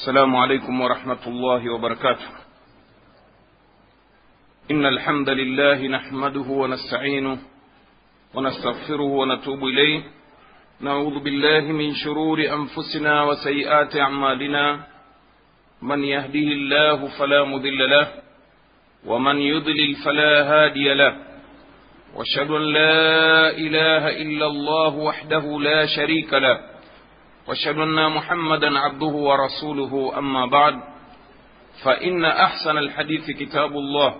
السلام عليكم ورحمة الله وبركاته. إن الحمد لله نحمده ونستعينه ونستغفره ونتوب إليه. نعوذ بالله من شرور أنفسنا وسيئات أعمالنا. من يهده الله فلا مضل له ومن يضلل فلا هادي له. واشهد أن لا إله إلا الله وحده لا شريك له واشهد أن محمدا عبده ورسوله. أما بعد، فإن أحسن الحديث كتاب الله،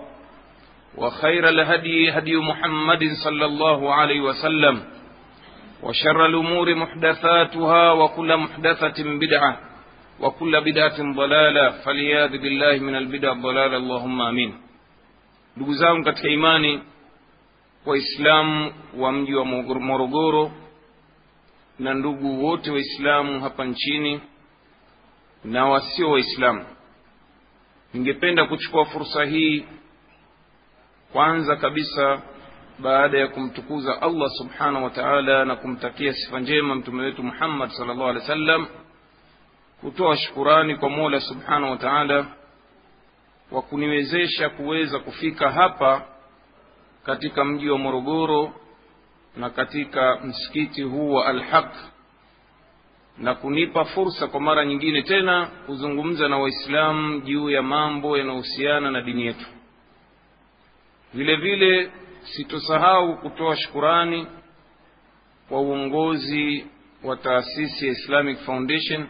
وخير الهدي هدي محمد صلى الله عليه وسلم، وشر الأمور محدثاتها وكل محدثة بدعة وكل بدعة ضلالة، فليعوذ بالله من البدع الضلالة، اللهم آمين. ndugu zangu katika imani, waislamu wa mji wa Morogoro na ndugu wote waislamu hapa nchini na wasio waislamu, ningependa kuchukua fursa hii kwanza kabisa, baada ya kumtukuza Allah subhanahu wa ta'ala na kumtakia sifa njema mtume wetu Muhammad sallallahu alaihi wasallam, kutoa shukrani kwa Mola subhanahu wa ta'ala wa kuniwezesha kuweza kufika hapa katika mji wa Morogoro na katika msikiti huu wa Al-Haq, na kunipa fursa kwa mara nyingine tena kuzungumza na waislamu juu ya mambo yanayohusiana na dini yetu. Vile vile sitosahau kutoa shukrani kwa uongozi wa taasisi ya Islamic Foundation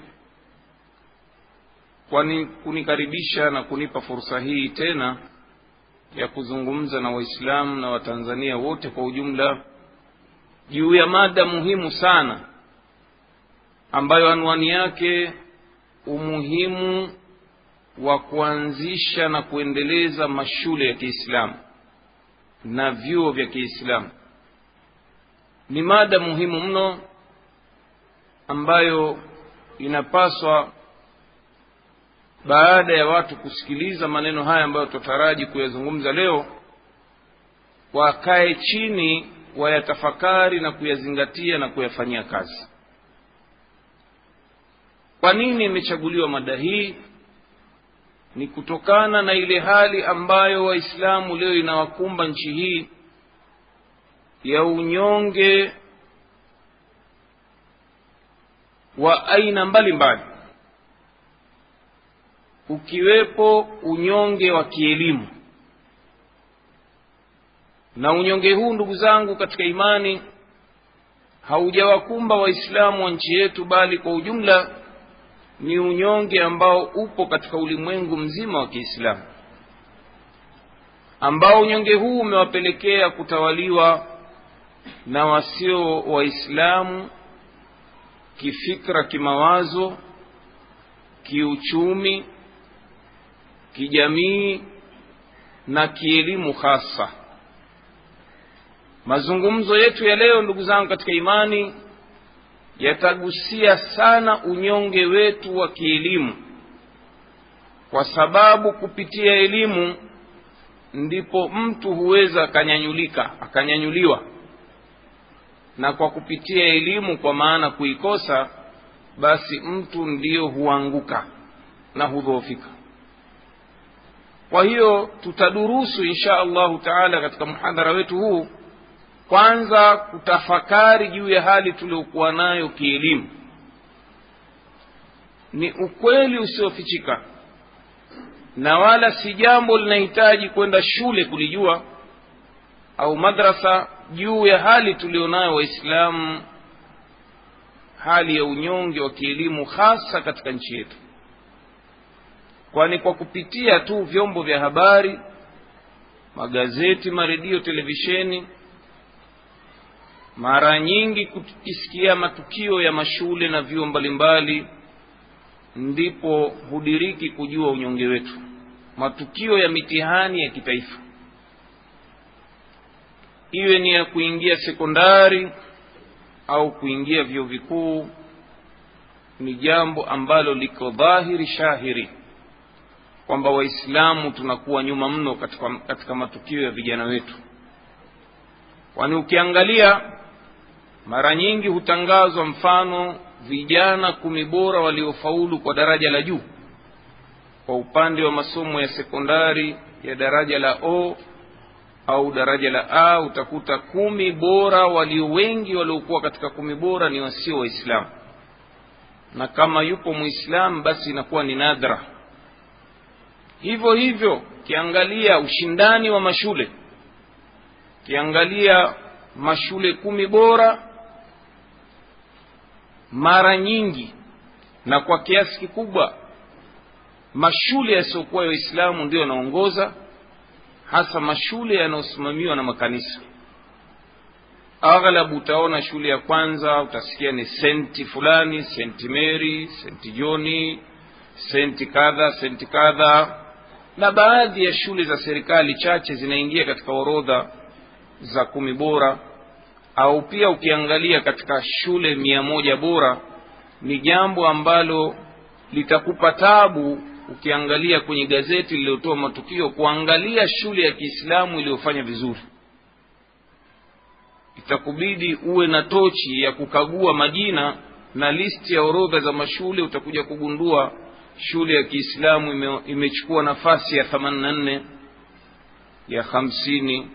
kwani kunikaribisha na kunipa fursa hii tena ya kuzungumza na waislamu na watanzania wote kwa ujumla juu ya mada muhimu sana ambayo anwani yake umuhimu wa kuanzisha na kuendeleza mashule ya Kiislamu na vyuo vya Kiislamu. Ni mada muhimu mno ambayo inapaswa, baada ya watu kusikiliza maneno haya ambayo tutaraji kuyazungumza leo, wakae chini wayatafakari na kuyazingatia na kuyafanyia kazi. Kwa nini imechaguliwa mada hii? Ni kutokana na ile hali ambayo waislamu leo inawakumba nchi hii ya unyonge wa aina mbalimbali, ukiwepo unyonge wa kielimu. Na unyonge huu, ndugu zangu katika imani, haujawakumba waislamu wa nchi yetu, bali kwa ujumla ni unyonge ambao upo katika ulimwengu mzima wa Kiislamu, ambao unyonge huu umewapelekea kutawaliwa na wasio waislamu kifikra, kimawazo, kiuchumi, kijamii na kielimu hasa. Mazungumzo yetu ya leo, ndugu zangu katika imani, yatagusia sana unyonge wetu wa kielimu, kwa sababu kupitia elimu ndipo mtu huweza akanyanyuliwa, na kwa kupitia elimu, kwa maana kuikosa, basi mtu ndiyo huanguka na hudhoofika. Kwa hiyo tutadurusu insha Allahu taala katika muhadhara wetu huu, kwanza kutafakari juu ya hali tuliokuwa nayo kielimu. Ni ukweli usiofichika na wala si jambo linahitaji kwenda shule kulijua au madrasa, juu ya hali tulionayo waislamu, hali ya unyonge wa kielimu hasa katika nchi yetu. Kwani kwa kupitia tu vyombo vya habari, magazeti, maredio, televisheni, mara nyingi kukisikia matukio ya mashule na vyuo mbalimbali, ndipo hudiriki kujua unyonge wetu. Matukio ya mitihani ya kitaifa, iwe ni ya kuingia sekondari au kuingia vyuo vikuu, ni jambo ambalo liko dhahiri shahiri kwamba waislamu tunakuwa nyuma mno katika matukio ya vijana wetu. Kwani ukiangalia mara nyingi hutangazwa mfano vijana 10 bora waliofaulu kwa daraja la juu, kwa upande wa masomo ya sekondari ya daraja la O au daraja la A, utakuta 10 bora walio wengi waliokuwa katika 10 bora ni wasio waislamu, na kama yupo muislamu basi inakuwa ni nadra. Hivyo hivyo kiangalia ushindani wa mashule, kiangalia mashule 10 bora, mara nyingi na kwa kiasi kikubwa mashule yasiokuwa ya Uislamu ndio yanaongoza, hasa mashule yanayosimamiwa na makanisa. Aghlabu utaona shule ya kwanza utasikia ni Saint fulani, Saint Mary, Saint John, Saint kadha, Saint kadha, na baadhi ya shule za serikali chache zinaingia katika orodha za 10 bora. Au pia ukiangalia katika shule 100 bora, ni jambo ambalo litakupa tabu ukiangalia kwenye gazeti lililotoa matukio kuangalia shule ya Kiislamu iliyofanya vizuri. Itakubidi uwe na tochi ya kukagua majina na listi ya orodha za mashule, utakuja kugundua shule ya Kiislamu imechukua nafasi ya 84, ya 50,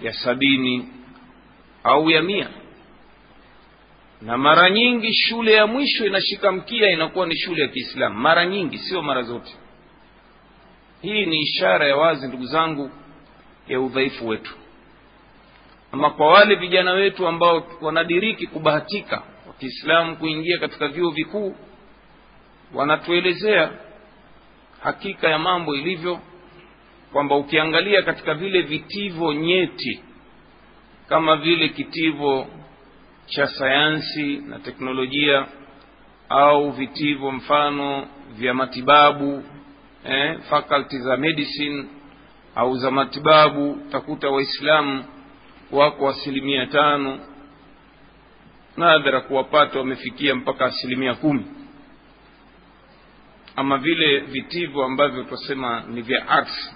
ya 70 au ya 100. Na mara nyingi shule ya mwisho inashika mkia inakuwa ni shule ya Kiislamu, mara nyingi, sio mara zote. Hii ni ishara ya wazi, ndugu zangu, ya udhaifu wetu. Ama kwa wale vijana wetu ambao wanadiriki kubahatika wa Kiislamu kuingia katika vyuo vikuu, wanatuelezea hakika ya mambo ilivyo, kwamba ukiangalia katika vile vitivo nyeti kama vile kitivo cha sayansi na teknolojia au vitivo mfano vya matibabu, faculty za medicine au za matibabu, utakuta Waislamu wako 5%, nadhara kuwapata wamefikia mpaka 10%. Ama vile vitivo ambavyo tutasema ni vya arts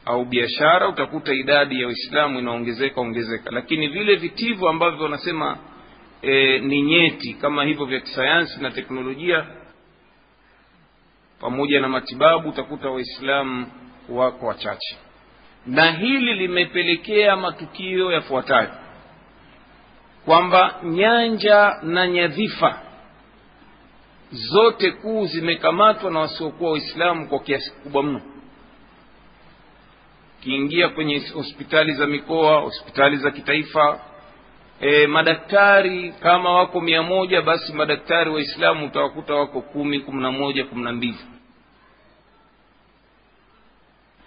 au biashara, utakuta idadi ya Waislamu inaongezeka. Lakini vile vitivo ambavyo wanasema ni nyeti kama hivyo vya kisayansi na teknolojia pamoja na matibabu, utakuta Waislamu wako wachache. Na hili limepelekea matukio yafuatayo, kwamba nyanja na nyadhifa zote kuu zimekamatwa na wasiokuwa Waislamu kwa kiasi kikubwa mno. Kiingia kwenye hospitali za mikoa, hospitali za kitaifa, madaktari kama wako 100, basi madaktari Waislamu utawakuta wako 10, 11, 12.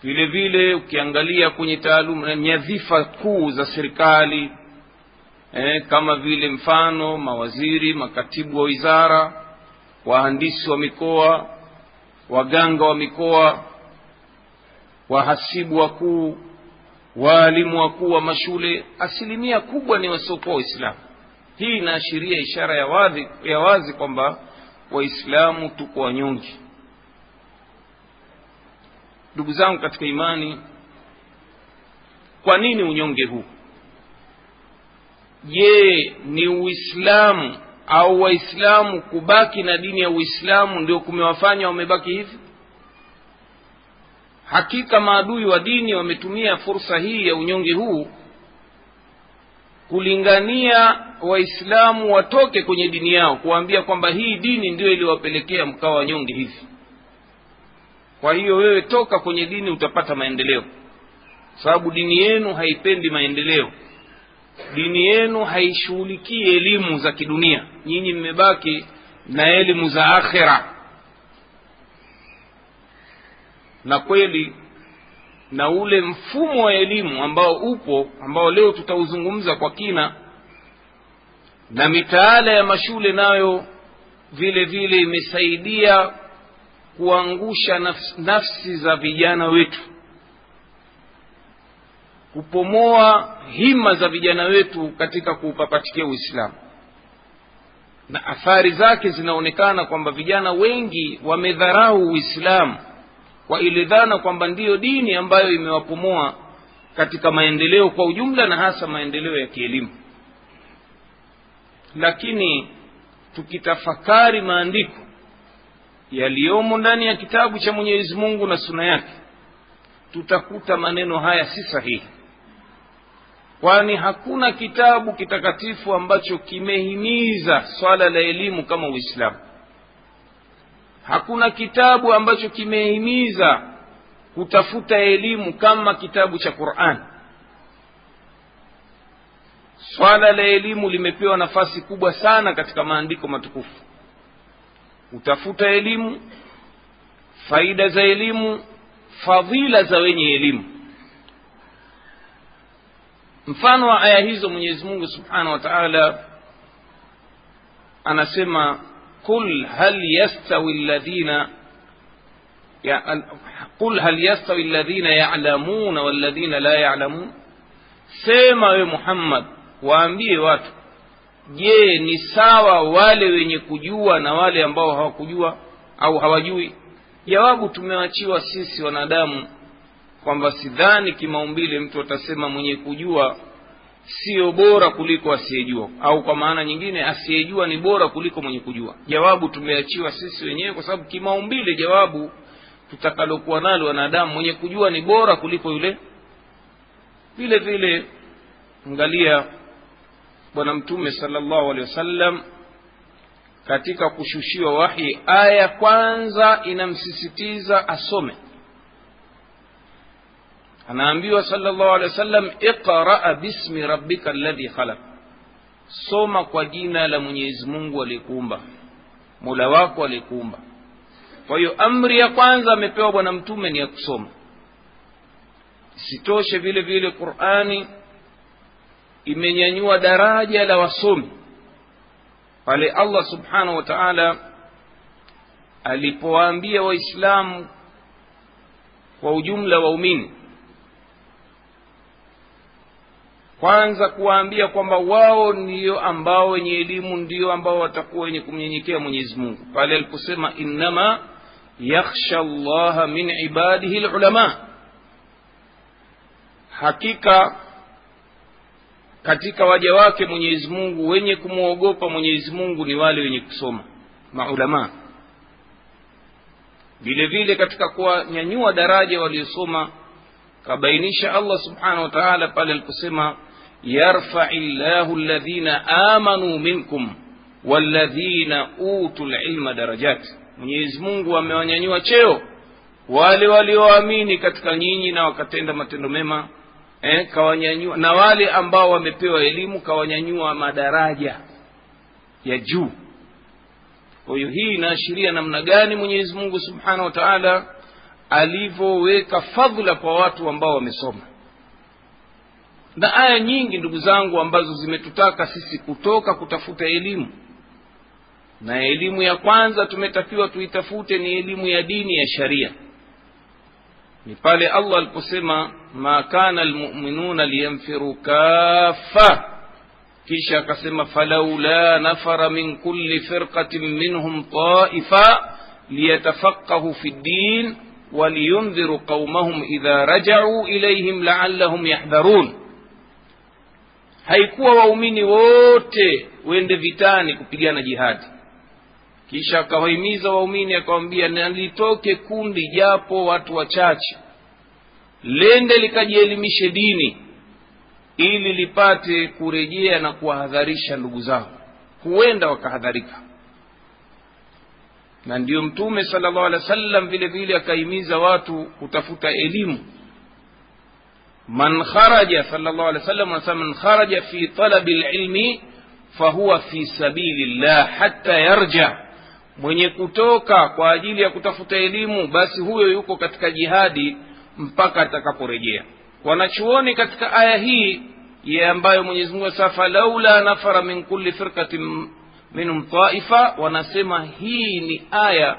Vile vile ukiangalia kwenye taaluma na nyadhifa kuu za serikali, kama vile mfano mawaziri, makatibu wa wizara, wahandisi wa mikoa, waganga wa mikoa, wahasibu wakuu, walimu wakuu wa mashule, asilimia kubwa ni wasiokuwa Waislamu. Hii inaashiria ishara ya wazi kwamba Waislamu tuko wanyonge. Ndugu zangu katika imani, kwa nini unyonge huu? Je, ni Uislamu au Waislamu kubaki na dini ya Uislamu ndio kumewafanya wamebaki hivi? Hakika maadui wa dini wametumia fursa hii ya unyonge huu kulingania Waislamu watoke kwenye dini yao, kuambia kwamba hii dini ndio iliwapelekea mkawa wanyonge hivi. Kwa hiyo wewe toka kwenye dini utapata maendeleo, sababu dini yenu haipendi maendeleo. Dini yenu haishughulikii elimu za kidunia, nyinyi mmebaki na elimu za akhera. Na kweli na ule mfumo wa elimu ambao leo tutauzungumza kwa kina, na mitaala ya mashule nayo vile vile imesaidia kuangusha nafsi za vijana wetu, kupomoa hima za vijana wetu katika kuupapatikia Uislamu. Na athari zake zinaonekana kwamba vijana wengi wamedharau Uislamu kwa ile dhana kwamba ndiyo dini ambayo imewapomoa katika maendeleo kwa ujumla, na hasa maendeleo ya kielimu. Lakini tukitafakari maandiko yaliyomo ndani ya kitabu cha Mwenyezi Mungu na sunna yake, tutakuta maneno haya si sahihi. Kwani hakuna kitabu kitakatifu ambacho kimehimiza swala la elimu kama Uislamu. Hakuna kitabu ambacho kimehimiza kutafuta elimu kama kitabu cha Qur'an. Swala la elimu limepewa nafasi kubwa sana katika maandiko matukufu. Utafuta elimu, faida za elimu, fadhila za wenye elimu. Mfano wa aya hizo, Mwenyezi Mungu Subhanahu wa Ta'ala anasema qul hal yastawi alladhina ya'lamuna walladhina la ya'lamun. Sema we Muhammad, waambie watu, je, ni sawa wale wenye kujua na wale ambao hawakujua au hawajui? Jawabu tumewachiwa sisi wanadamu kwamba sidhani kimaumbile mtu atasema mwenye kujua sio bora kuliko asiyejua, au kwa maana nyingine asiyejua ni bora kuliko mwenye kujua. Jawabu tumeachiwa sisi wenyewe, kwa sababu kimaumbile jawabu tutakalokuwa nalo wanadamu, mwenye kujua ni bora kuliko yule. Vile vile angalia bwana Mtume sallallahu alaihi wasallam katika kushushiwa wahi, aya kwanza inamsisitiza asome. Anaambiwa sallallahu alaihi wasallam, iqra bismi rabbika alladhi khalaq, soma kwa jina la Mwenyezi Mungu aliyekuumba, Mola wako aliyekuumba. Kwa hiyo amri ya kwanza amepewa bwana Mtume ni ya kusoma. Sitoshe, vile vile Qur'ani imenyanyua daraja la wasomi pale Allah Subhanahu wa Ta'ala alipowaambia Waislamu kwa ujumla, waumini, kwanza kuwaambia kwamba wao ndio ambao wenye elimu, ndio ambao watakuwa wenye kumnyenyekea Mwenyezi Mungu, pale aliposema innama yakhsha Allaha min ibadihi alulama. Hakika katika waja wake Mwenyezi Mungu wenye kumuogopa Mwenyezi Mungu ni wale wenye kusoma, maulama. Vile vile katika kuwanyanyua daraja waliosoma kabainisha Allah Subhanahu wa Ta'ala pale aliposema yarfa'illahu alladhina amanu minkum walladhina utul ilma darajat. Mwenyezi Mungu amewanyanyua cheo wale walioamini katika nyinyi na wakatenda matendo mema, kawanyanyua, na wale ambao wamepewa elimu kawanyanyua madaraja ya juu. Kwa hiyo hii inaashiria namna gani Mwenyezi Mungu Subhanahu wa Ta'ala alivyoweka fadhila kwa watu ambao wamesoma. Na aya nyingi ndugu zangu ambazo zimetutaka sisi kutoka kutafuta elimu, na elimu ya kwanza tumetakiwa tuitafute ni elimu ya dini ya sharia. Ni pale Allah aliposema ma kana almu'minuna liyanfiru kaffa, kisha akasema falaula nafara min kulli firqatin minhum ta'ifa liyatafaqahu fi ddin waliyundhiru qaumahum idha raja'u ilayhim la'allahum yahdharun. Haikuwa waumini wote wende vitani kupigana jihadi, kisha akawahimiza waumini akawaambia nalitoke kundi japo watu wachache lende likajielimishe dini ili lipate kurejea na kuwahadharisha ndugu zao, huenda wakahadharika. Na ndio Mtume sallallahu alaihi wasallam vile vile akahimiza watu kutafuta elimu. Man kharaja, sallallahu alaihi wasallam anasema, man kharaja fi talabil ilmi fahuwa fi sabilillah hatta yarja, mwenye kutoka kwa ajili ya kutafuta elimu basi huyo yuko katika jihadi mpaka atakaporejea. Wanachuoni katika aya hii ya ambayo Mwenyezi Mungu safa laula nafara min kulli firqatin minhum ta'ifa, wanasema hii ni aya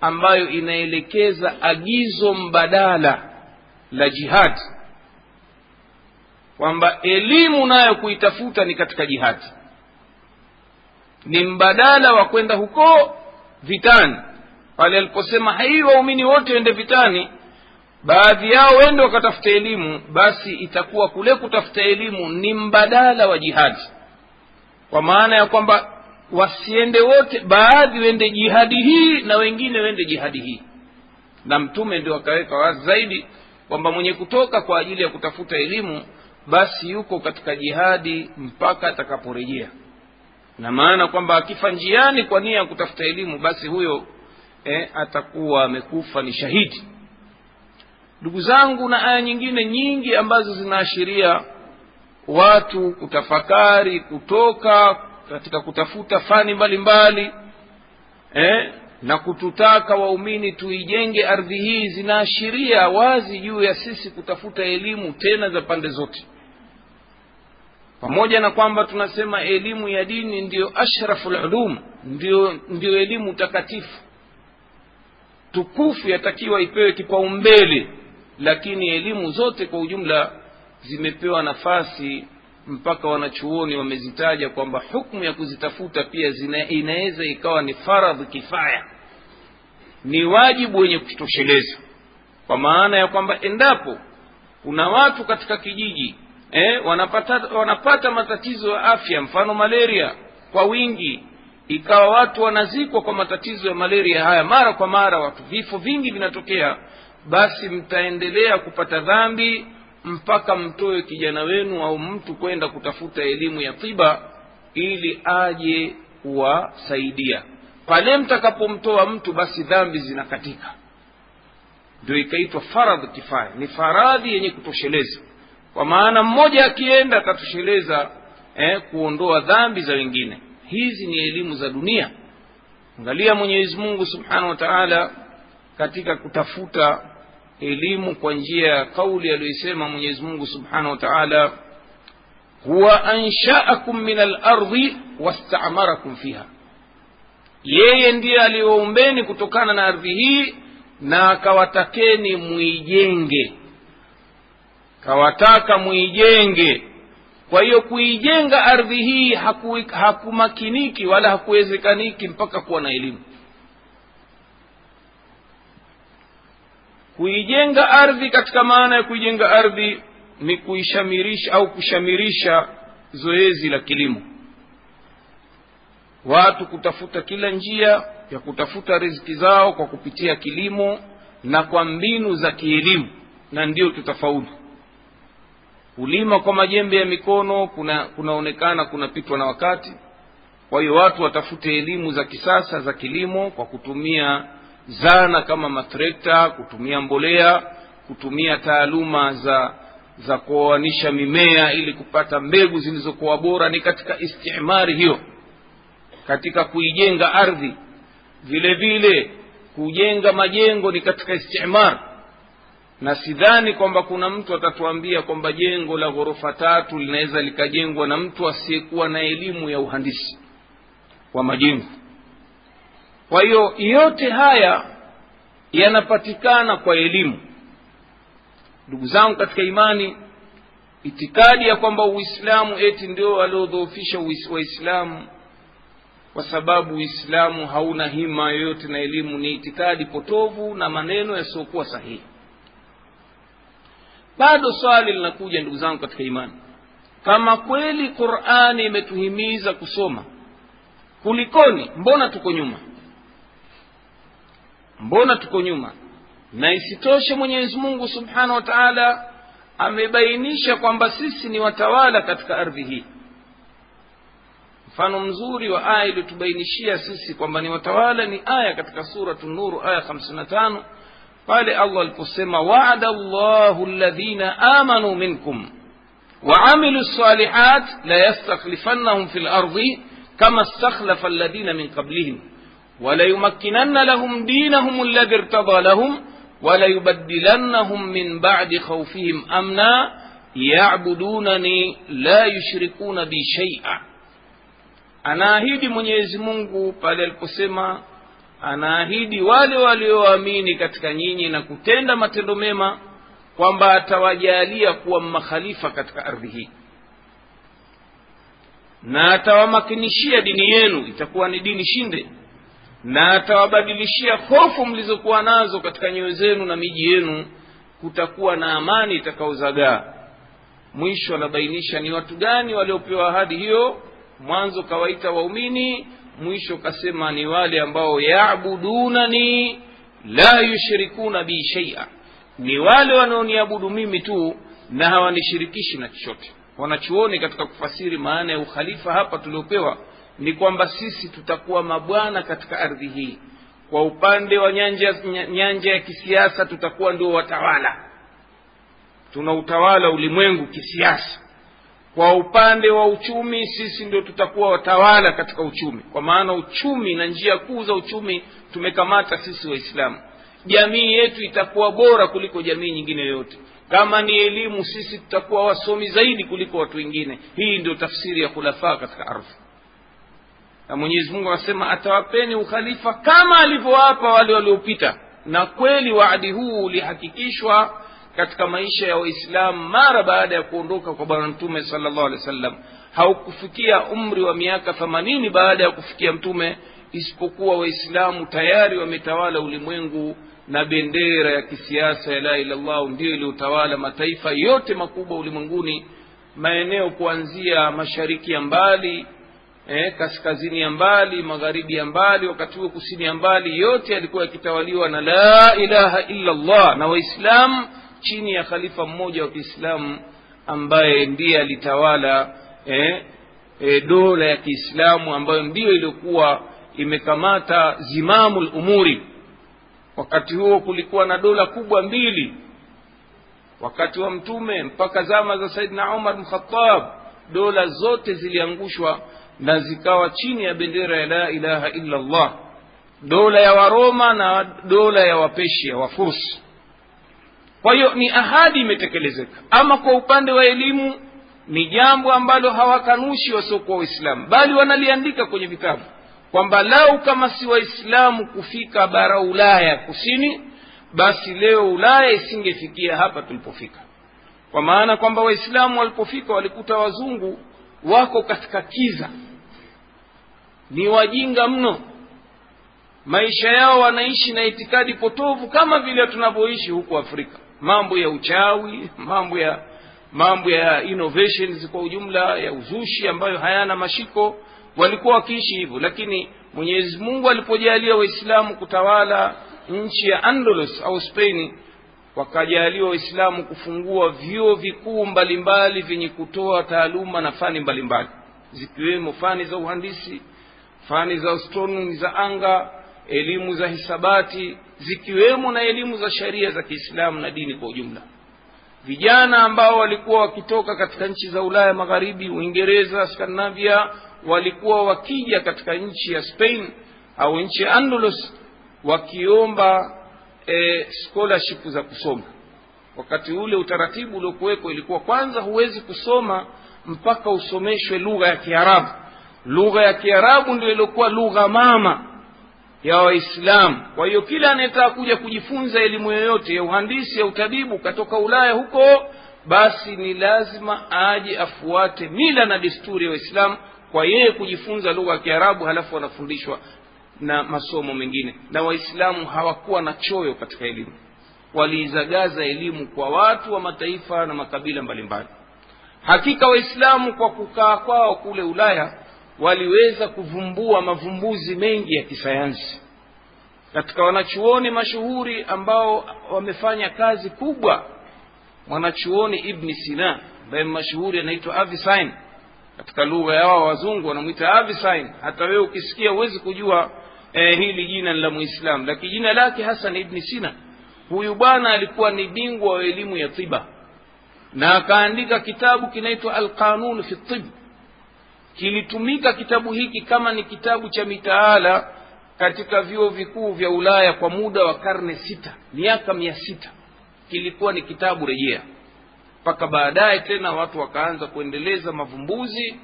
ambayo inaelekeza agizo mbadala la jihad, kwamba elimu nayo kuitafuta ni katika jihadi, ni mbadala wa kwenda huko vitani. Pale aliposema hai waumini wote wende vitani, baadhi yao wende wakatafuta elimu, basi itakuwa kule kutafuta elimu ni mbadala wa jihadi, kwa maana ya kwamba wasiende wote, baadhi wende jihadi hii na wengine wende jihadi hii. Na mtume ndio akaweka wazi zaidi kwamba mwenye kutoka kwa ajili ya kutafuta elimu basi yuko katika jihadi mpaka atakaporejea. Na maana kwamba akifa njiani kwa nia ya kutafuta elimu basi huyo atakuwa amekufa, ni shahidi. Ndugu zangu, na aya nyingine nyingi ambazo zinaashiria watu kutafakari, kutoka katika kutafuta fani mbalimbali na kututaka waumini tuijenge ardhi hii, zinaashiria wazi juu ya sisi kutafuta elimu tena za pande zote. Pamoja na kwamba tunasema elimu ya dini ndiyo ashraful ulum, ndiyo elimu takatifu tukufu, yatakiwa ipewe kipaumbele, lakini elimu zote kwa ujumla zimepewa nafasi mpaka wanachuoni wamezitaja kwamba hukumu ya kuzitafuta pia inaweza ikawa ni faradhi kifaya, ni wajibu wenye kutosheleza. Kwa maana ya kwamba endapo kuna watu katika kijiji wanapata matatizo ya afya, mfano malaria kwa wingi, ikawa watu wanazikwa kwa matatizo ya malaria haya mara kwa mara, watu vifo vingi vinatokea, basi mtaendelea kupata dhambi mpaka mtoe kijana wenu au mtu kwenda kutafuta elimu ya tiba ili aje kuwasaidia. Pale mtakapomtoa mtu basi dhambi zinakatika. Ndio ikaitwa faradhi kifaya, ni faradhi yenye kutosheleza. Kwa maana mmoja akienda atatosheleza kuondoa dhambi za wengine. Hizi ni elimu za dunia. Angalia Mwenyezi Mungu Subhanahu wa Ta'ala katika kutafuta elimu kwa njia ya kauli aliyosema Mwenyezi Mungu Subhanahu wa Ta'ala, huwa ansha'akum minal ardi wasta'marakum fiha, yeye ndiye aliwaumbeni kutokana na ardhi hii na akawatakeni muijenge, kawataka muijenge. Kwa hiyo kuijenga ardhi hii hakumakiniki wala hakuwezekaniki mpaka kuwa na elimu. Kuijenga ardhi katika maana ya kuijenga ardhi ni kuishamirisha au kushamirisha zoezi la kilimo, watu kutafuta kila njia ya kutafuta riziki zao kwa kupitia kilimo na kwa mbinu za kielimu, na ndio tutafaulu. Kulima kwa majembe ya mikono kunaonekana kunapitwa na wakati. Kwa hiyo watu watafute elimu za kisasa za kilimo kwa kutumia zana kama matrekta, kutumia mbolea, kutumia taaluma za kuoanisha mimea ili kupata mbegu zilizokuwa bora. Ni katika istimari hiyo, katika kuijenga ardhi. Vile vile kujenga majengo ni katika istimar. Na sidhani kwamba kuna mtu atatuambia kwamba jengo la ghorofa 3 linaweza likajengwa na mtu asiyekuwa na elimu ya uhandisi wa majengo. Kwa hiyo yote haya yanapatikana kwa elimu. Ndugu zangu katika imani, itikadi ya kwamba Uislamu eti ndio aliodhoofisha Waislamu kwa sababu Uislamu hauna hima yoyote na elimu ni itikadi potovu na maneno yasiokuwa sahihi. Bado swali linakuja ndugu zangu katika imani, kama kweli Qur'ani imetuhimiza kusoma, kulikoni mbona tuko nyuma? Mbona tuko nyuma? Na isitoshe Mwenyezi Mungu Subhanahu wa Ta'ala amebainisha kwamba sisi ni watawala katika ardhi hii. Mfano mzuri wa aya iliyotubainishia sisi kwamba ni watawala ni aya katika sura An-Nur aya 55, pale Allah aliposema wa'ada Allahu alladhina amanu minkum wa'amilus salihat la yastakhlifannahum fil ardi kama istakhlafa alladhina min qablihim wala yumakkinanna lahum dinahum alladhi irtada lahum wala yubaddilannahum min ba'di khawfihim amna ya'budunani la yushrikuna bi shay'a. Anaahidi Mwenyezi Mungu pale aliposema anaahidi wale walioamini katika nyinyi na kutenda matendo mema kwamba atawajalia kuwa makhalifa katika ardhi hii na atawamakinishia dini yenu, itakuwa ni dini shinde, na atawabadilishia hofu mlizokuwa nazo katika nyoyo zenu na miji yenu, kutakuwa na amani itakaozagaa. Mwisho anabainisha ni watu gani waliopewa ahadi hiyo. mwanzo kawaita waumini, mwisho kasema ni wale ambao yaabudunani la yushrikuna bi shay'a, ni wale wanaoniabudu mimi tu na hawanishirikishi na chochote. Wanachuoni katika kufasiri maana ya ukhalifa hapa tuliopewa ni kwamba sisi tutakuwa mabwana katika ardhi hii. Kwa upande wa nyanja ya kisiasa tutakuwa ndio watawala, tuna utawala ulimwengu kisiasa. Kwa upande wa uchumi sisi ndio tutakuwa watawala katika uchumi, kwa maana uchumi na njia kuu za uchumi tumekamata sisi Waislamu. Jamii yetu itakuwa bora kuliko jamii nyingine yoyote. Kama ni elimu, sisi tutakuwa wasomi zaidi kuliko watu wengine. Hii ndio tafsiri ya khulafa katika ardhi. Na Mwenyezi Mungu anasema atawapeni ukhalifa kama alivyowapa wale waliopita. Na kweli waadi huu ulihakikishwa katika maisha ya Waislamu mara baada ya kuondoka kwa Bwana Mtume sallallahu alaihi wasallam. Haukufikia umri wa miaka 80 baada ya kufikia Mtume, isipokuwa Waislamu tayari wametawala ulimwengu, na bendera ya kisiasa ya la ilaha illallah ndio iliyotawala mataifa yote makubwa ulimwenguni. Maeneo kuanzia mashariki ya mbali, kaskazini ya mbali, magharibi ya mbali, wakati huo kusini ya mbali, yote yalikuwa yakitawaliwa na la ilaha illallah na Waislamu chini ya khalifa mmoja wa Kiislamu ambaye ndiye alitawala dola ya Kiislamu ambayo ndiyo iliyokuwa imekamata zimamul umuri. Wakati huo kulikuwa na dola kubwa mbili wakati wa Mtume mpaka zama za Saidina Umar bin Khattab. Dola zote ziliangushwa na zikawa chini ya bendera ya la ilaha illa Allah, dola ya Waroma na dola ya Wapeshia wa Furs. Kwa hiyo ni ahadi imetekelezeka. Ama kwa upande wa elimu ni jambo ambalo hawakanushi wasiokuwa Waislamu, bali wanaliandika kwenye vitabu kwamba lau kama si Waislamu kufika bara Ulaya kusini, basi leo Ulaya isingefikia hapa tulipofika. Kwa maana kwamba Waislamu walipofika walikuta wazungu wako katika kiza, ni wajinga mno, maisha yao wanaishi na itikadi potovu kama vile tunavyoishi huko Afrika. Mambo ya uchawi, mambo ya innovations kwa ujumla, ya uzushi ambayo hayana mashiko, walikuwa wakiishi hivyo. Lakini Mwenyezi Mungu alipojalia Waislamu kutawala nchi ya Andalus au Spain, wakajaliwa Waislamu kufungua vyuo vikuu mbalimbali vyenye kutoa taaluma na fani mbalimbali, zikiwemo fani za uhandisi, fani za astronomy za anga, elimu za hisabati, zikiwemo na elimu za sharia za Kiislamu na dini kwa ujumla. Vijana ambao walikuwa wakitoka katika nchi za Ulaya Magharibi, Uingereza, Scandinavia, walikuwa wakija katika nchi ya Spain au nchi ya Andalus wakiomba scholarship za kusoma. Wakati ule utaratibu uliokuweko ilikuwa kwanza huwezi kusoma mpaka usomeshwe lugha ya Kiarabu. Lugha ya Kiarabu ndio ilikuwa lugha mama ya Waislamu. Kwa hiyo kila anayetaka kuja kujifunza elimu yoyote ya uhandisi ya utabibu katoka Ulaya huko, basi ni lazima aje afuate mila na desturi ya Waislamu kwa yeye kujifunza lugha ya Kiarabu, halafu anafundishwa na masomo mengine. Na Waislamu hawakuwa na choyo katika elimu, waliizagaza elimu kwa watu wa mataifa na makabila mbalimbali. Hakika Waislamu kwa kukaa kwao kule Ulaya waliweza kuvumbua mavumbuzi mengi ya kisayansi. Katika wanachuoni mashuhuri ambao wamefanya kazi kubwa, mwanachuoni Ibn Sina ambaye mashuhuri anaitwa Avicenna. Katika lugha yao wazungu wanamuita Avicenna. Hata wewe ukisikia huwezi kujua hili jina la Muislamu, lakini jina lake Hassan Ibn Sina. Huyu bwana alikuwa ni bingwa wa elimu ya tiba, na akaandika kitabu kinaitwa Al-Qanun fi Tibb. Kilitumika kitabu hiki kama ni kitabu cha mitaala katika vyuo vikuu vya Ulaya kwa muda wa karne 6, miaka 600. Kilikuwa ni kitabu rejea. Mpaka baadaye tena watu wakaanza kuendeleza mavumbuzi,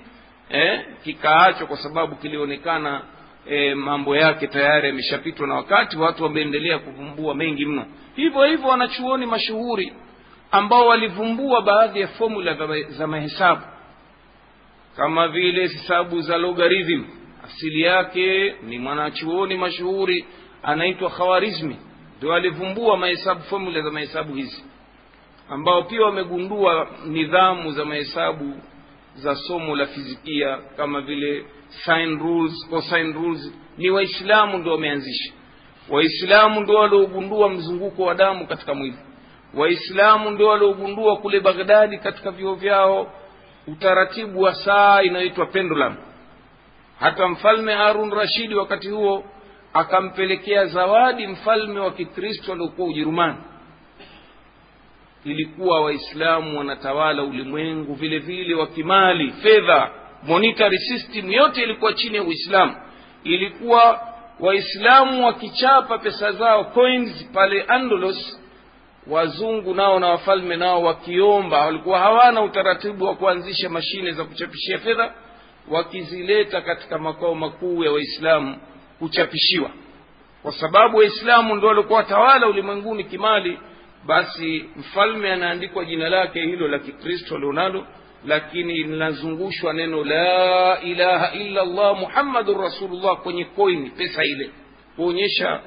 kikaachwa kwa sababu kilionekana mambo yake tayari yameshapitwa na wakati. Watu wameendelea kuvumbua mengi mno. Hivyo hivyo wanachuoni mashuhuri ambao walivumbua baadhi ya formula za mahesabu, kama vile hesabu za logarithm. Asili yake ni mwanachuoni mashuhuri anaitwa Khawarizmi, ndio alivumbua mahesabu, formula za mahesabu hizi, ambao pia wamegundua nidhamu za mahesabu za somo la fizikia kama vile sine rules, cosine rules, ni Waislamu ndio wameanzisha. Waislamu ndio waliogundua mzunguko wa damu katika mwili. Waislamu ndio waliogundua kule Baghdadi katika vio vyao utaratibu wa saa inaitwa pendulum. Hata mfalme Harun Rashid wakati huo akampelekea zawadi mfalme wa Kikristo aliyekuwa Ujerumani. Ilikuwa Waislamu wanatawala ulimwengu vile vile wa kimali, fedha, monetary system yote ilikuwa chini ya Uislamu. Ilikuwa Waislamu wakichapa pesa zao coins pale Andalus, wazungu nao na wafalme nao wakiomba. Walikuwa hawana utaratibu wa kuanzisha mashine za kuchapishia fedha, wakizileta katika makao makuu ya Waislamu kuchapishiwa. Kwa sababu Waislamu ndio walikuwa tawala ulimwenguni kimali, basi mfalme anaandikwa jina lake hilo la Kikristo alionalo, lakini linazungushwa neno la ilaha illa Allah Muhammadur Rasulullah kwenye coin, pesa ile, kuonyesha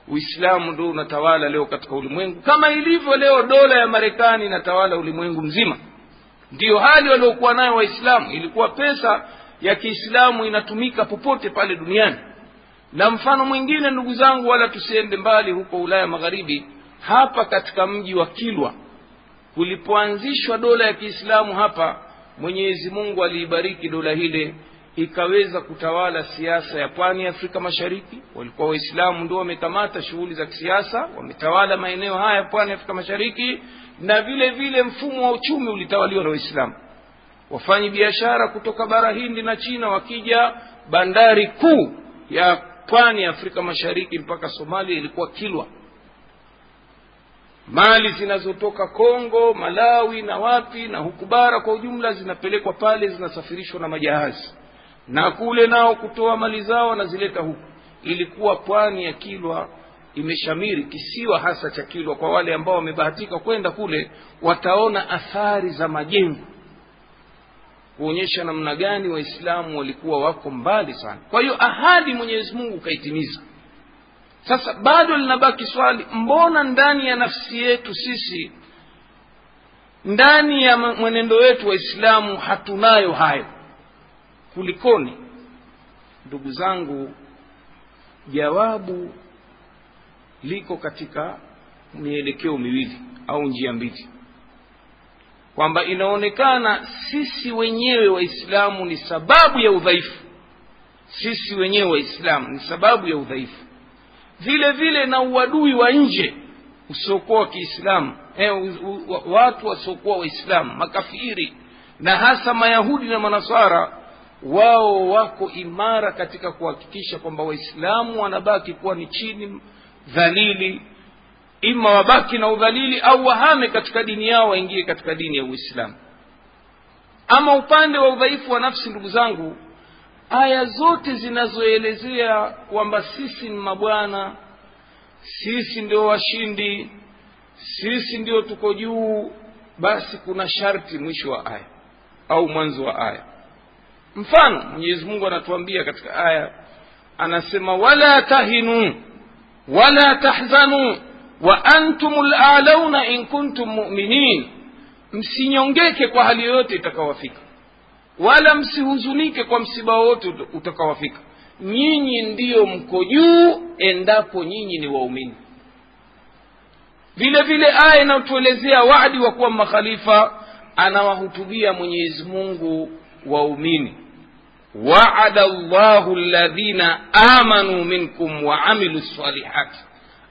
Uislamu ndio unatawala leo katika ulimwengu, kama ilivyo leo dola ya Marekani inatawala ulimwengu mzima. Ndio hali waliokuwa nayo Waislamu. Ilikuwa pesa ya Kiislamu inatumika popote pale duniani. Na mfano mwingine ndugu zangu, wala tusiende mbali, huko Ulaya Magharibi, hapa katika mji wa Kilwa kulipoanzishwa dola ya Kiislamu hapa, Mwenyezi Mungu aliibariki dola hile ikaweza kutawala siasa ya pwani ya Afrika Mashariki. Walikuwa Waislamu ndio wamekamata shughuli za kisiasa, wametawala maeneo haya pwani ya Afrika Mashariki, na vile vile mfumo wa uchumi ulitawaliwa na Waislamu. Wafanyi biashara kutoka bara Hindi na China wakija, bandari kuu ya pwani ya Afrika Mashariki mpaka Somalia ilikuwa Kilwa. Mali zinazotoka Kongo, Malawi na wapi na huku bara kwa ujumla zinapelekwa pale, zinasafirishwa na majahazi, na kule nao kutoa mali zao na zileta huku. Ilikuwa pwani ya Kilwa imeshamiri, kisiwa hasa cha Kilwa. Kwa wale ambao wamebahatika kwenda kule, wataona athari za majengo kuonyesha namna gani Waislamu walikuwa wako mbali sana. Kwa hiyo ahadi Mwenyezi Mungu kaitimiza. Sasa bado linabaki swali, mbona ndani ya nafsi yetu sisi, ndani ya mwenendo wetu Waislamu hatunayo hayo? Kulikoni? Ndugu zangu, jawabu liko katika mielekeo miwili au njia mbili, kwamba inaonekana sisi wenyewe Waislamu ni sababu ya udhaifu. Sisi wenyewe Waislamu ni sababu ya udhaifu, vile vile na uadui wa nje usiokuwa Kiislamu, watu wasiokuwa Waislamu, makafiri, na hasa Mayahudi na Manasara, wao wako imara katika kuhakikisha kwamba Waislamu wanabaki kuwa ni chini, dhalili. Ima wabaki na udhalili au wahame katika dini yao waingie katika dini ya Uislamu. Ama upande wa udhaifu wa nafsi, ndugu zangu, aya zote zinazoelezea kwamba sisi ni mabwana, sisi ndio washindi, sisi ndio tuko juu, basi kuna sharti mwisho wa aya au mwanzo wa aya. Mfano, Mwenyezi Mungu anatuambia katika aya, anasema wala tahinu wala tahzanu wa antumul a'launa in kuntum mu'minin. Msinyongeke kwa hali yoyote itakawafika, wala msihuzunike kwa msiba wote utakawafika. Nyinyi ndiyo mko juu endapo nyinyi ni waumini. Vile vile aya inatuelezea waadi wa kuwa makhalifa, anawahutubia Mwenyezi Mungu waumini. Wa'ada Allahu alladhina amanu minkum wa amilus salihati.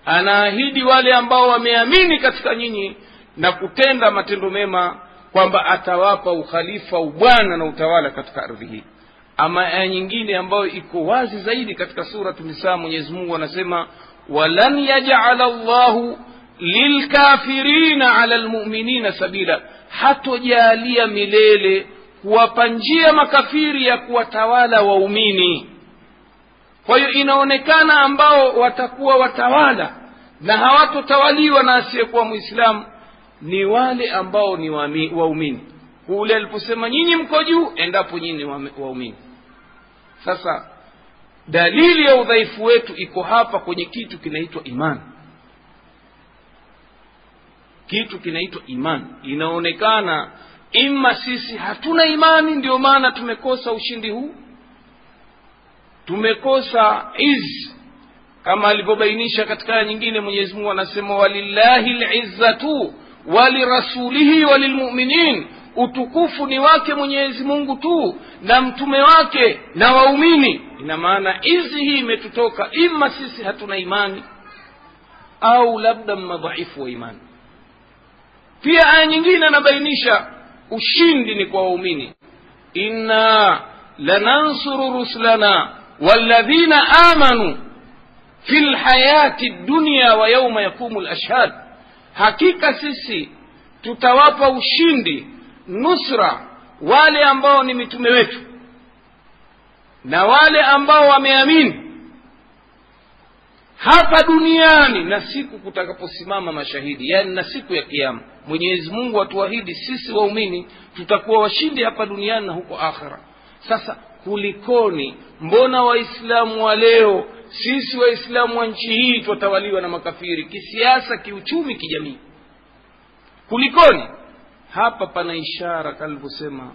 Anaahidi wale ambao wameamini katika nyinyi na kutenda matendo mema kwamba atawapa ukhalifa, ubwana na utawala katika ardhi hii. Ama aya nyingine ambayo iko wazi zaidi katika sura An-Nisa, Mwenyezi Mungu anasema walan yaj'ala Allahu lilkafirina 'ala almu'minina sabila. Hatojalia milele kuwapa njia makafiri ya kuwatawala waumini. Kwa hiyo inaonekana ambao watakuwa watawala na hawatotawaliwa na asiyekuwa Muislamu ni wale ambao ni waumini. Kule aliposema nyinyi mko juu endapo nyinyi waumini. Sasa dalili ya udhaifu wetu iko hapa kwenye kitu kinaitwa imani. Kitu kinaitwa imani. Inaonekana imma sisi hatuna imani ndio maana tumekosa ushindi huu, tumekosa kama alivyobainisha katika aya nyingine Mwenyezi Mungu anasema walillahi al-izzatu walirasulihi walilmu'minin, utukufu ni wake Mwenyezi Mungu tu na mtume wake na waumini. Ina maana hii imetutoka, imma sisi hatuna imani au labda madhaifu wa imani. Pia aya nyingine anabainisha ushindi ni kwa waumini, inna lanansuru rusulana walladhina amanu fil hayati dunya wa yawma yaqumul ashhad, hakika sisi tutawapa ushindi, nusra wale ambao ni mitume wetu na wale ambao wameamini hapa duniani na siku kutakaposimama mashahidi, yani na siku ya kiyama. Mwenyezi Mungu atuahidi sisi waumini tutakuwa washindi hapa duniani na huko akhera. Sasa kulikoni, mbona waislamu wa leo, sisi waislamu wa nchi hii tutawaliwa na makafiri kisiasa, kiuchumi, kijamii? Kulikoni? Hapa pana ishara kalivyosema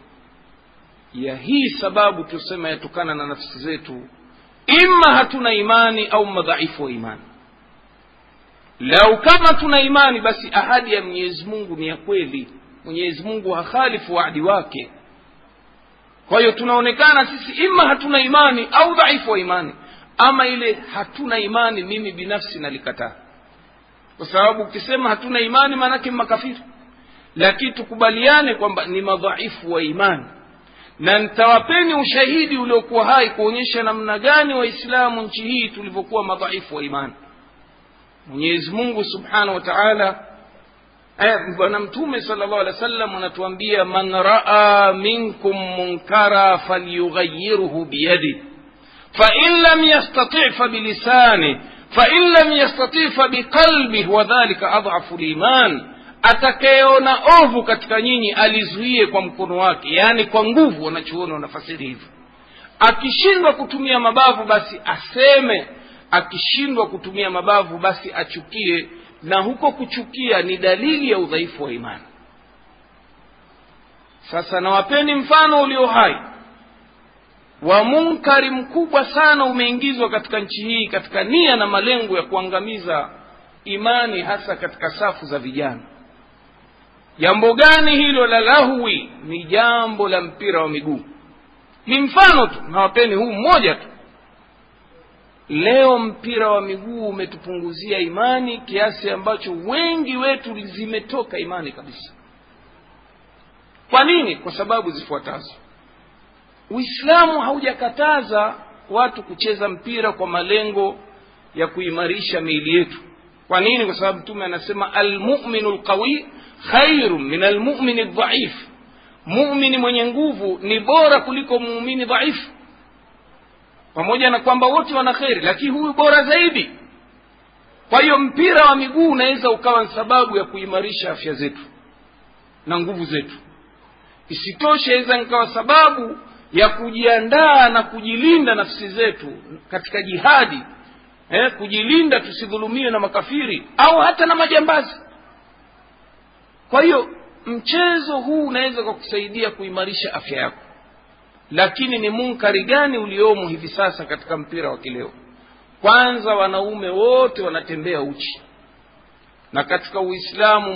ya hii sababu tusema yatokana na nafsi zetu, imma hatuna imani au madhaifu wa imani. Lau kama tuna imani basi ahadi ya Mwenyezi Mungu ni ya kweli. Mwenyezi Mungu hakhalifu ahadi wake. Kwa hiyo tunaonekana sisi imma hatuna imani au dhaifu wa imani. Ama ile hatuna imani mimi binafsi nalikataa, kwa sababu ukisema hatuna imani maana yake makafiri. Lakini tukubaliane kwamba ni madhaifu wa imani, na nitawapeni ushahidi uliokuwa hai kuonyesha namna gani waislamu nchi hii tulivyokuwa madhaifu wa imani. Mwenyezi Mungu Subhanahu wa Ta'ala, bwana Mtume sallallahu alaihi wasallam anatuambia man raa minkum munkara falyughayyirhu biyadihi fa in lam yastati' fa bilisanihi fa in lam yastati' fa biqalbihi wa dhalika adhafu al-iman, atakayeona ovu katika nyinyi alizuie kwa mkono wake, yani kwa nguvu. Wanachuoni wanafasiri hivyo, akishindwa kutumia mabavu basi aseme, akishindwa kutumia mabavu basi achukie, na huko kuchukia ni dalili ya udhaifu wa imani. Sasa nawapeni mfano ulio hai wa munkari mkubwa sana umeingizwa katika nchi hii katika nia na malengo ya kuangamiza imani, hasa katika safu za vijana. Jambo gani hilo? La lahwi, ni jambo la mpira wa miguu. Ni mfano tu, nawapeni huu mmoja tu. Leo mpira wa miguu umetupunguzia imani kiasi ambacho wengi wetu zimetoka imani kabisa. Kwa nini? Kwa sababu zifuatazo. Uislamu haujakataza watu kucheza mpira kwa malengo ya kuimarisha miili yetu. Kwa nini? Kwa sababu Mtume anasema al-mu'minul qawi khairun min al-mu'mini dhaif, muumini mwenye nguvu ni bora kuliko muumini dhaifu. Pamoja na kwamba wote wana khairi, lakini huyu bora zaidi. Kwa hiyo mpira wa miguu unaweza ukawa sababu ya kuimarisha afya zetu na nguvu zetu. Isitoshe inaweza ikawa sababu ya kujiandaa na kujilinda nafsi zetu katika jihadi, kujilinda tusidhulumiwe na makafiri au hata na majambazi. Kwa hiyo mchezo huu unaweza kukusaidia kuimarisha afya yako. Lakini ni munkari gani uliomo hivi sasa katika mpira wa kileo? Kwanza, wanaume wote wanatembea uchi, na katika Uislamu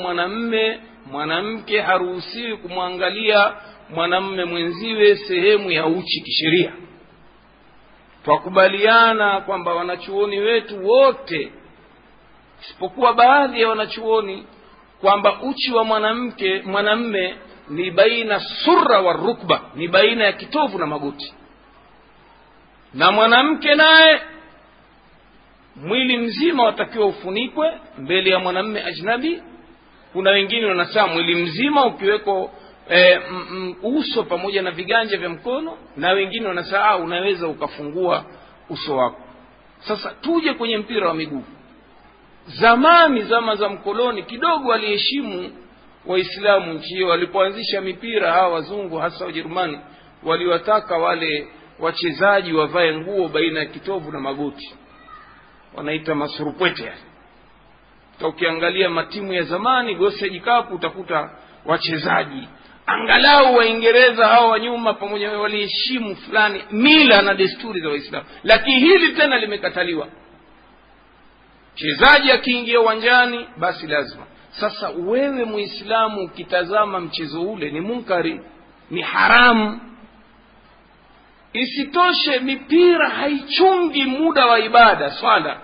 mwanamke haruhusiwi kumwangalia mwanamume mwenziwe sehemu ya uchi kisheria. Twakubaliana kwamba wanachuoni wetu wote isipokuwa baadhi ya wanachuoni kwamba uchi wa mwanamume ni baina surra wa rukba, ni baina ya kitovu na magoti. Na mwanamke naye mwili mzima watakiwa ufunikwe mbele ya mwanamume ajnabi. Kuna wengine wanasema mwili mzima ukiweko uso pamoja na viganja vya mkono, na wengine wanasema unaweza ukafungua uso wako. Sasa tuje kwenye mpira wa miguu. Zamani, zama za mkoloni, kidogo waliheshimu Waislamu nchi hiyo. Walipoanzisha mipira hawa wazungu, hasa Wajerumani, waliwataka wale wachezaji wavae nguo baina ya kitovu na magoti, wanaita masurupwete. Ukiangalia matimu ya zamani, Gossage Cup, utakuta wachezaji Angalau Waingereza hao wa nyuma pamoja waliheshimu fulani mila na desturi za Waislamu, lakini hili tena limekataliwa. Mchezaji akiingia uwanjani basi lazima. Sasa wewe Muislamu ukitazama mchezo ule ni munkari, ni haramu. Isitoshe mipira haichungi muda wa ibada swala,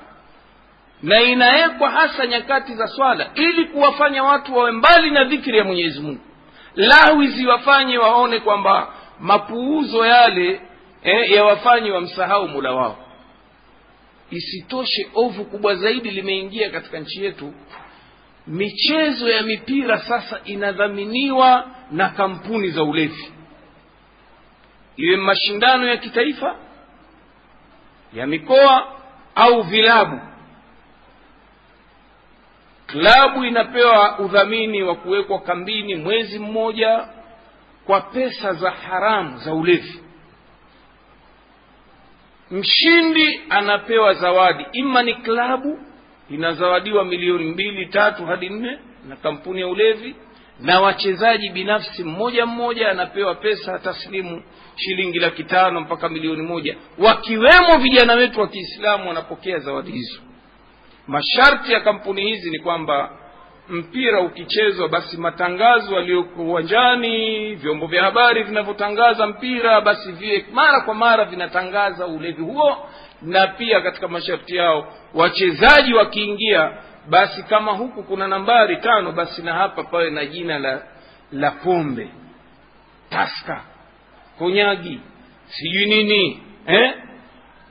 na inawekwa hasa nyakati za swala ili kuwafanya watu wawe mbali na dhikri ya Mwenyezi Mungu. Lawi ziwafanye waone kwamba mapuuzo yale yawafanye wamsahau Mola wao. Isitoshe ovu kubwa zaidi limeingia katika nchi yetu. Michezo ya mipira sasa inadhaminiwa na kampuni za ulevi, iwe mashindano ya kitaifa, ya mikoa au vilabu. Klabu inapewa udhamini wa kuwekwa kambini mwezi mmoja kwa pesa za haramu za ulevi. Mshindi anapewa zawadi, ima ni klabu inazawadiwa milioni 2, 3 hadi 4 na kampuni ya ulevi, na wachezaji binafsi mmoja mmoja anapewa pesa taslimu shilingi 500,000 mpaka milioni 1, wakiwemo vijana wetu wa Kiislamu wanapokea zawadi hizo. Masharti ya kampuni hizi ni kwamba mpira ukichezwa basi matangazo yaliyoko uwanjani, vyombo vya habari vinavyotangaza mpira basi viwe mara kwa mara vinatangaza ulevi huo, na pia katika masharti yao wachezaji wakiingia basi kama huku kuna nambari 5 basi na hapa pawe na jina la pombe, Taska, konyagi, sijui nini.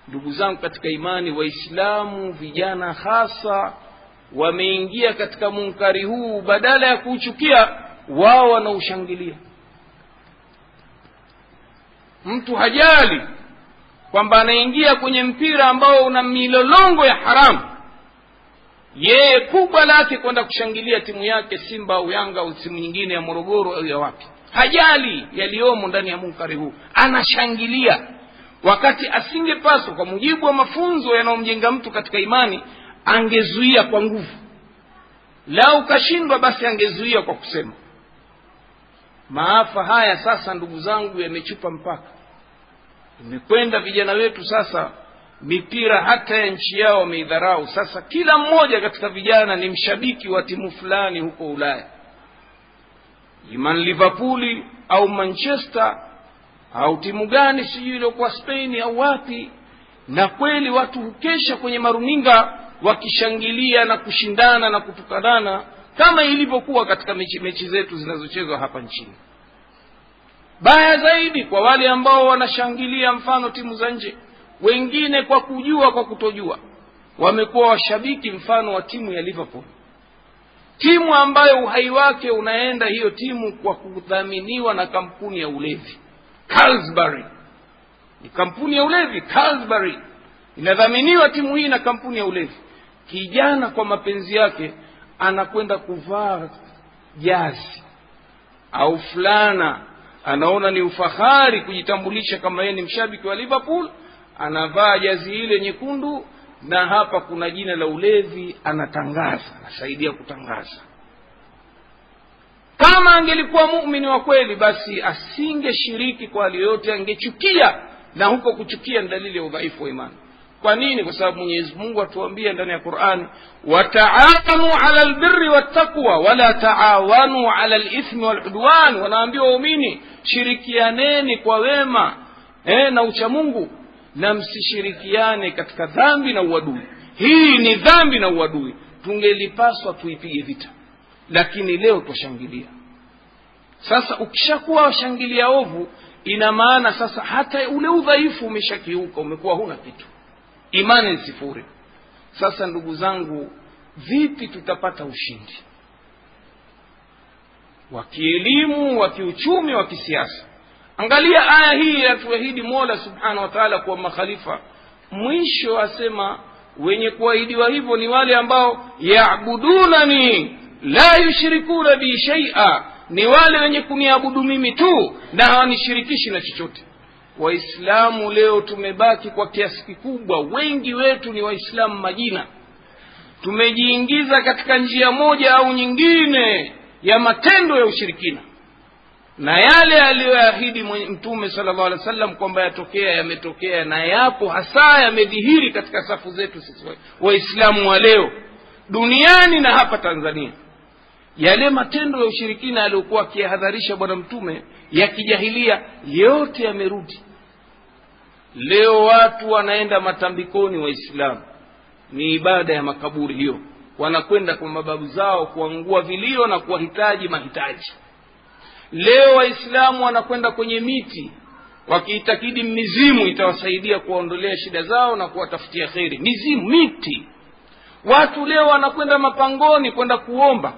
Ndugu zangu katika imani, Waislamu vijana hasa wameingia katika munkari huu. Badala ya kuuchukia wao wanaushangilia. Mtu hajali kwamba anaingia kwenye mpira ambao una milolongo ya haramu, yeye kubwa lake kwenda kushangilia timu yake Simba au Yanga au timu nyingine ya Morogoro au ya wapi. Hajali yaliomo ndani ya munkari huu, anashangilia wakati asingepaswa. Kwa mujibu wa mafunzo yanayomjenga mtu katika imani, angezuia kwa nguvu. Lau kashindwa basi angezuia kwa kusema. Maafa haya sasa ndugu zangu yamechupa mpaka. Imekwenda vijana wetu sasa mipira hata ya nchi yao wameidharau. Sasa kila mmoja katika vijana ni mshabiki wa timu fulani huko Ulaya, iman Liverpool au Manchester au timu gani sijui ile kwa Spain au wapi. Na kweli watu hukesha kwenye maruninga wakishangilia na kushindana na kutukanana kama ilivyokuwa katika mechi zetu zinazochezwa hapa nchini. Baya zaidi kwa wale ambao wanashangilia mfano timu za nje, wengine kwa kujua kwa kutojua wamekuwa washabiki mfano wa timu ya Liverpool, timu ambayo uhai wake unaenda hiyo timu kwa kudhaminiwa na kampuni ya ulevi Carlsberg. Ni kampuni ya ulevi Carlsberg inadhaminiwa timu hii na kampuni ya ulevi. Kijana kwa mapenzi yake anakwenda kuvaa jazi au fulana, anaona ni ufahari kujitambulisha kama yeye ni mshabiki wa Liverpool, anavaa jazi ile nyekundu na hapa kuna jina la ulevi, anatangaza, anasaidia kutangaza. Kama angelikuwa muumini wa kweli basi asingeshiriki kwa hali yote, angechukia, na huko kuchukia ni dalili ya udhaifu wa imani. Kwa nini? Kwa sababu Mwenyezi Mungu atuambia ndani ya Qur'an, wataawanu 'ala albirri wattaqwa wala taawanu 'ala alithmi wal'udwan. Wanaambiwa waumini shirikianeni kwa wema na ucha Mungu, na msishirikiane katika dhambi na uadui. Hii ni dhambi na uadui, tungelipaswa tuipige vita, lakini leo tushangilia. Sasa ukishakuwa washangilia ovu, ina maana sasa hata ule udhaifu umeshakiuka, umekuwa huna kitu, imani sifuri. Sasa ndugu zangu, vipi tutapata ushindi wa kielimu, wa kiuchumi, wa kisiasa? Angalia aya hii yatuahidi Mola Subhanahu wa Ta'ala kwa makhalifa. Mwisho asema wenye kuahidiwa hivyo ni wale ambao yaabudunani la yushrikuna bi shay'a, ni wale wenye kuniabudu mimi tu na hawanishirikishi na chochote. Waislamu leo tumebaki kwa kiasi kikubwa, wengi wetu ni Waislamu majina. Tumejiingiza katika njia moja au nyingine ya matendo ya ushirikina. na yale aliyoahidi Mtume sallallahu alaihi wasallam kwamba yatokea yametokea, na yapo hasa yamedhihiri katika safu zetu sisi Waislamu wa leo duniani na hapa Tanzania. Yale matendo ya ushirikina aliyokuwa akihadharisha bwana Mtume ya kijahilia yote yamerudi. Leo watu wanaenda matambikoni Waislamu, ni ibada ya makaburi hiyo, wanakwenda kwa mababu zao kuangua vilio na kuwahitaji mahitaji. Leo Waislamu wanakwenda kwenye miti wakiitakidi mizimu itawasaidia kuondolea shida zao na kuwatafutia kheri. Mizimu, miti. Watu leo wanakwenda mapangoni kwenda kuomba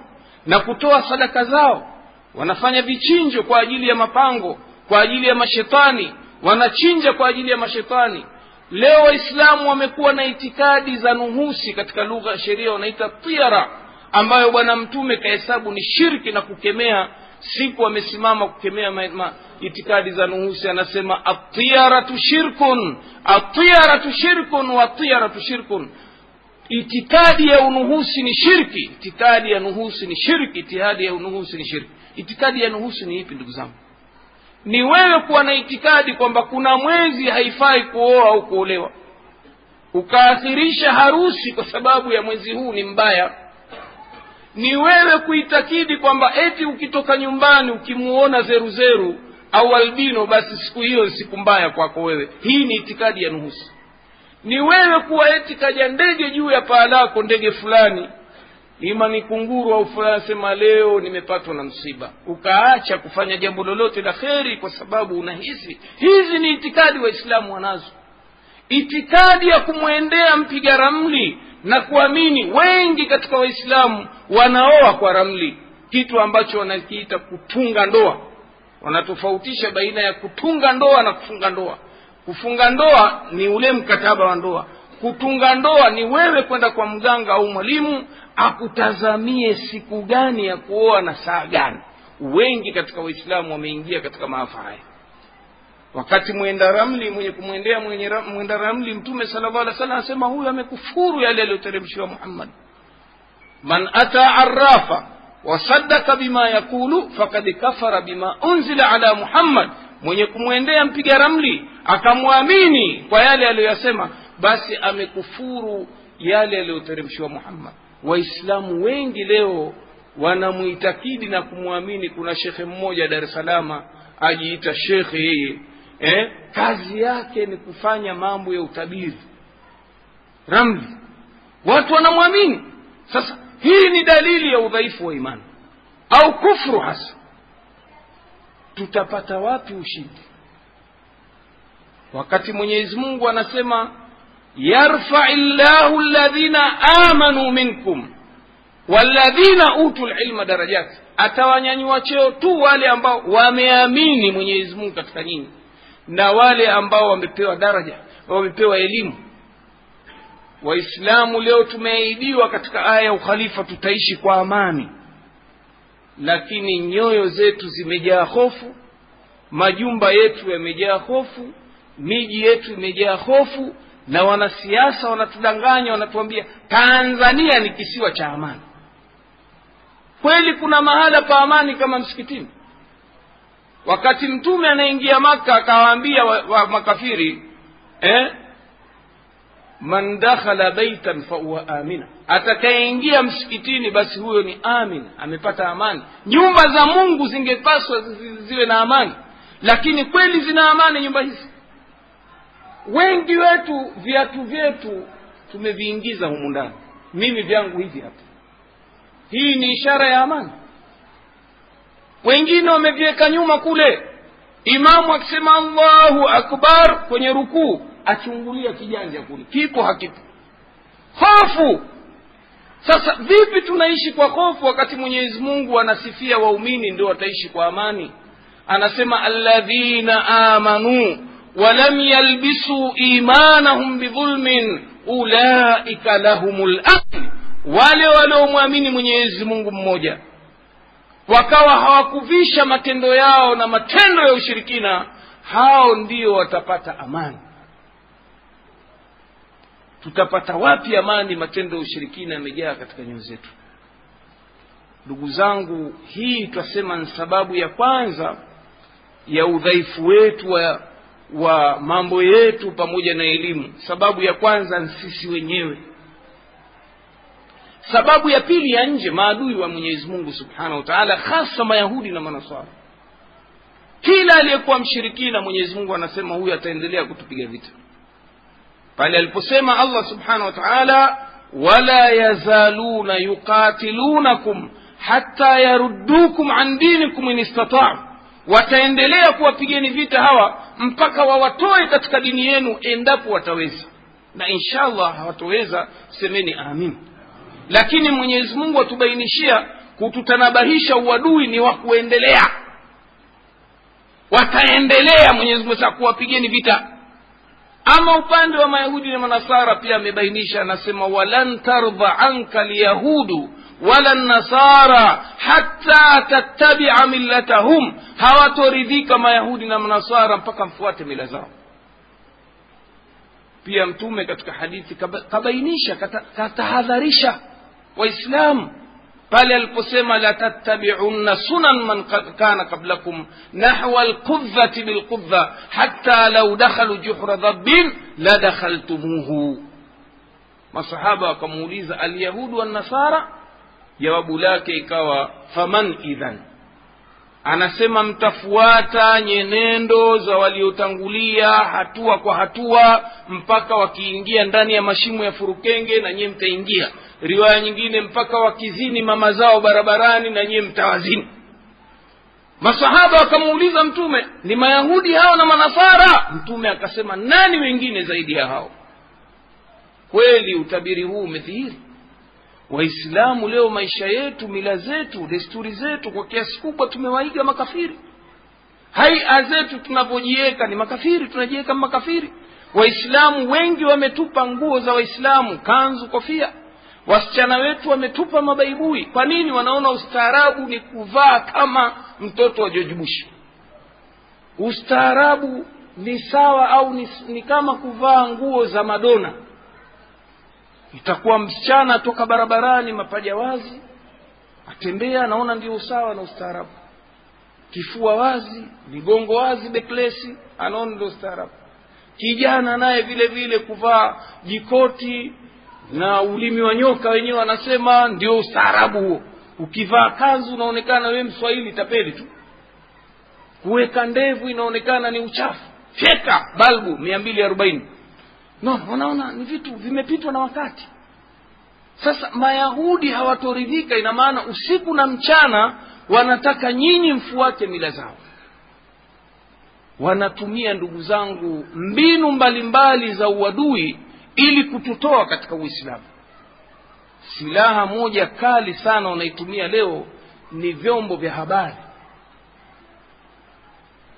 na kutoa sadaka zao, wanafanya vichinjo kwa ajili ya mapango, kwa ajili ya mashetani, wanachinja kwa ajili ya mashetani. Leo Waislamu wamekuwa na itikadi za nuhusi, katika lugha ya sheria wanaita tiyara, ambayo bwana Mtume kahesabu ni shirki na kukemea. Siku amesimama kukemea itikadi za nuhusi, anasema at-tiyaratu shirkun, at-tiyaratu shirkun wa at-tiyaratu shirkun. Itikadi ya unuhusi ni shirki, itikadi ya nuhusi ni shirki, itikadi ya unuhusi ni shirki. Itikadi ya nuhusi ni ipi ndugu zangu? Ni wewe kuwa na itikadi kwamba kuna mwezi haifai kuoa au kuolewa, ukaathirisha harusi kwa sababu ya mwezi huu ni mbaya. Ni wewe kuitakidi kwamba eti ukitoka nyumbani ukimuona zeruzeru au albino basi siku hiyo siku mbaya kwako wewe. Hii ni itikadi ya nuhusi. Ni wewe kuwa eti kaja ndege juu ya paa lako, ndege fulani, ima ni kunguru au fulani, sema leo nimepatwa na msiba, ukaacha kufanya jambo lolote la kheri kwa sababu unahisi. Hizi ni itikadi Waislamu wanazo. Itikadi ya kumwendea mpiga ramli na kuamini. Wengi katika Waislamu wanaoa kwa ramli, kitu ambacho wanakiita kutunga ndoa. Wanatofautisha baina ya kutunga ndoa na kufunga ndoa. Kufunga ndoa ni ule mkataba wa ndoa. Kutunga ndoa ni wewe kwenda kwa mganga au mwalimu akutazamie siku gani ya kuoa na saa gani. Wengi katika Waislamu wameingia katika maafa haya. Wakati mwenda ramli, mwenye kumwendea mwenda ramli, Mtume sallallahu alaihi wasallam anasema huyu amekufuru yale aliyoteremshiwa Muhammad. Man ata arrafa wa saddaka bima yakulu faqad kafara bima unzila ala Muhammad. Mwenye kumwendea mpiga ramli akamwamini kwa yale aliyosema, basi amekufuru yale aliyoteremshiwa Muhammad. Waislamu wengi leo wanamuitakidi na kumwamini. Kuna shekhe mmoja Dar es Salaam ajiita shekhe yeye, kazi yake ni kufanya mambo ya utabiri ramli, watu wanamwamini. Sasa hii ni dalili ya udhaifu wa imani au kufuru hasa. Tutapata wapi ushindi wakati Mwenyezi Mungu anasema yarfa'illahu alladhina amanu minkum walladhina utul ilma darajat? Atawanyanyua cheo tu wale ambao wameamini Mwenyezi Mungu katika nyinyi, na wale ambao wamepewa daraja, wamepewa elimu. Waislamu leo tumeahidiwa katika aya ya ukhalifa tutaishi kwa amani, lakini nyoyo zetu zimejaa hofu, majumba yetu yamejaa hofu, miji yetu imejaa hofu, na wanasiasa wanatudanganya, wanatuambia Tanzania ni kisiwa cha amani. Kweli kuna mahala pa amani kama msikitini? Wakati Mtume anaingia Maka akawaambia wa makafiri, man dakhala baitan fa huwa amina, atakayeingia msikitini basi huyo ni amin, amepata amani. Nyumba za Mungu zingepaswa ziwe na amani, lakini kweli zina amani nyumba hizi? Wengi wetu viatu vyetu tumeviingiza humu ndani. Mimi vyangu hivi hapa, hii ni ishara ya amani. Wengine wameviweka nyuma kule, imamu akisema Allahu akbar kwenye rukuu achungulia kijanja kule, kipo hakipo. Hofu. Sasa vipi tunaishi kwa hofu wakati Mwenyezi Mungu anasifia waumini ndio wataishi kwa amani? Anasema alladhina amanu wa lam yalbisu imanahum bidhulmin ulaika lahumul amn. Wale waliomwamini Mwenyezi Mungu mmoja wakawa hawakuvisha matendo yao na matendo ya ushirikina, hao ndio watapata amani. Tutapata wapi amani? Matendo ya ushirikina yamejaa katika nyoyo zetu. Ndugu zangu, hii tutasema ni sababu ya kwanza ya udhaifu wetu wa mambo yetu pamoja na elimu. Sababu ya kwanza ni sisi wenyewe. Sababu ya pili ya nje, maadui wa Mwenyezi Mungu Subhanahu wa Ta'ala, hasa Mayahudi na Manasara. Kila aliyekuwa mshirikina Mwenyezi Mungu anasema huyu ataendelea kutupiga vita. Pale aliposema Allah Subhanahu wa Ta'ala, wala yazaluna yuqatilunakum hatta yaruddukum an dinikum in istata'u, wataendelea kuwapigeni vita hawa mpaka wawatoe katika dini yenu endapo wataweza. Na inshallah hawatoweza, semeni amin. Lakini Mwenyezi Mungu atubainishia, kututanabahisha uadui ni wa kuendelea. Wataendelea Mwenyezi Mungu kuwapigeni vita. Ama upande wa Mayahudi na Manasara pia amebainisha, anasema walan tardha anka alyahudu wala nasara hatta tattabi'a millatahum, hawatoridhika Mayahudi na Manasara mpaka mfuate mila zao. Pia mtume katika hadithi kabainisha, katahadharisha Waislamu pale aliposema la tattabi'unna sunan man kana qablakum nahwa al-qudhati bil-qudha hatta law dakhalu juhra dhabbin la dakhaltumuhu. Masahaba wakamuuliza al-yahudu wan-nasara, jawabu lake ikawa faman idhan, anasema mtafuata nyenendo za waliotangulia hatua kwa hatua mpaka wakiingia ndani ya mashimo ya furukenge na nyie mtaingia. Riwaya nyingine mpaka wakizini mama zao barabarani na nyie mtawazini. Masahaba wakamuuliza mtume, ni Mayahudi hao na Manasara? Mtume akasema nani wengine zaidi ya hao? Kweli utabiri huu umedhihiri. Waislamu leo maisha yetu, mila zetu, desturi zetu kwa kiasi kubwa tumewaiga makafiri. Hai'a zetu tunavyojiweka ni makafiri, tunajiweka makafiri. Waislamu wengi wametupa nguo za Waislamu, kanzu, kofia. Wasichana wetu wametupa mabaibui. Kwa nini? Wanaona ustaarabu ni kuvaa kama mtoto wa George Bush. Ustaarabu ni sawa au ni kama kuvaa nguo za Madonna. Itakuwa msichana toka barabarani mapaja wazi, atembea, naona ndio usawa na ustaarabu. Kifua wazi, migongo wazi, beklesi, anaona ndio ustaarabu. Kijana naye vile vile kuvaa jikoti na ulimi wa nyoka, wenyewe wanasema ndio ustaarabu huo. Ukivaa kanzu unaonekana wewe Mswahili tapeli tu. Kuweka ndevu inaonekana ni uchafu. Feka balbu 240. No, wanaona ni vitu vimepitwa na wakati. Sasa Mayahudi hawatoridhika, ina maana usiku na mchana wanataka nyinyi mfuate mila zao. Wanatumia, ndugu zangu, mbinu mbalimbali za uadui ili kututoa katika Uislamu. Silaha moja kali sana wanaitumia leo ni vyombo vya habari.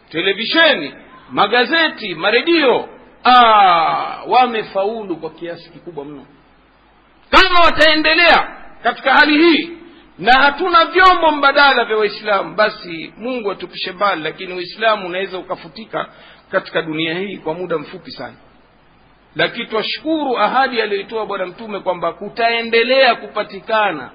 Televisheni, magazeti, maredio, wamefaulu kwa kiasi kikubwa mno. Kama wataendelea katika hali hii na hatuna vyombo mbadala vya Waislamu, basi Mungu atupishe mbali. Lakini Uislamu unaweza ukafutika katika dunia hii kwa muda mfupi sana. Lakini twashukuru ahadi aliyoitoa Bwana Mtume kwamba kutaendelea kupatikana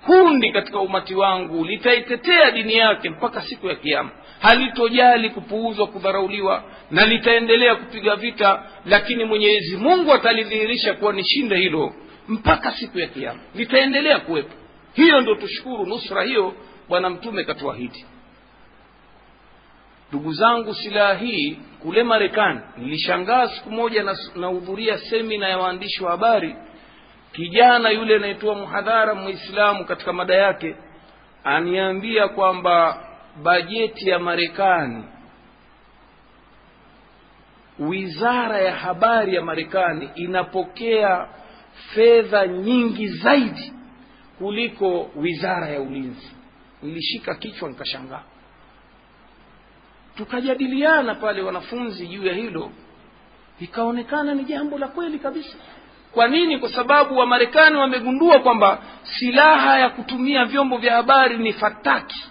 kundi katika umati wangu litaitetea dini yake mpaka siku ya Kiyama. Halitojali kupuuzwa, kudharauliwa, na litaendelea kupiga vita, lakini Mwenyezi Mungu atalidhihirisha kuwa ni shinde hilo mpaka siku ya Kiyama. Litaendelea kuwepo. Hiyo ndio tushukuru, nusra hiyo Bwana Mtume katuahidi. Ndugu zangu, silaha hii kule Marekani, nilishangaa siku moja nahudhuria semina ya waandishi wa habari. Kijana yule anaitoa muhadhara Muislamu, katika mada yake aniambia kwamba bajeti ya Marekani, wizara ya habari ya Marekani inapokea fedha nyingi zaidi kuliko wizara ya ulinzi. Nilishika kichwa nikashangaa. Tukajadiliana pale wanafunzi juu ya hilo, ikaonekana ni jambo la kweli kabisa. Kwa nini? Kwa sababu wa Marekani wamegundua kwamba silaha ya kutumia vyombo vya habari ni fataki,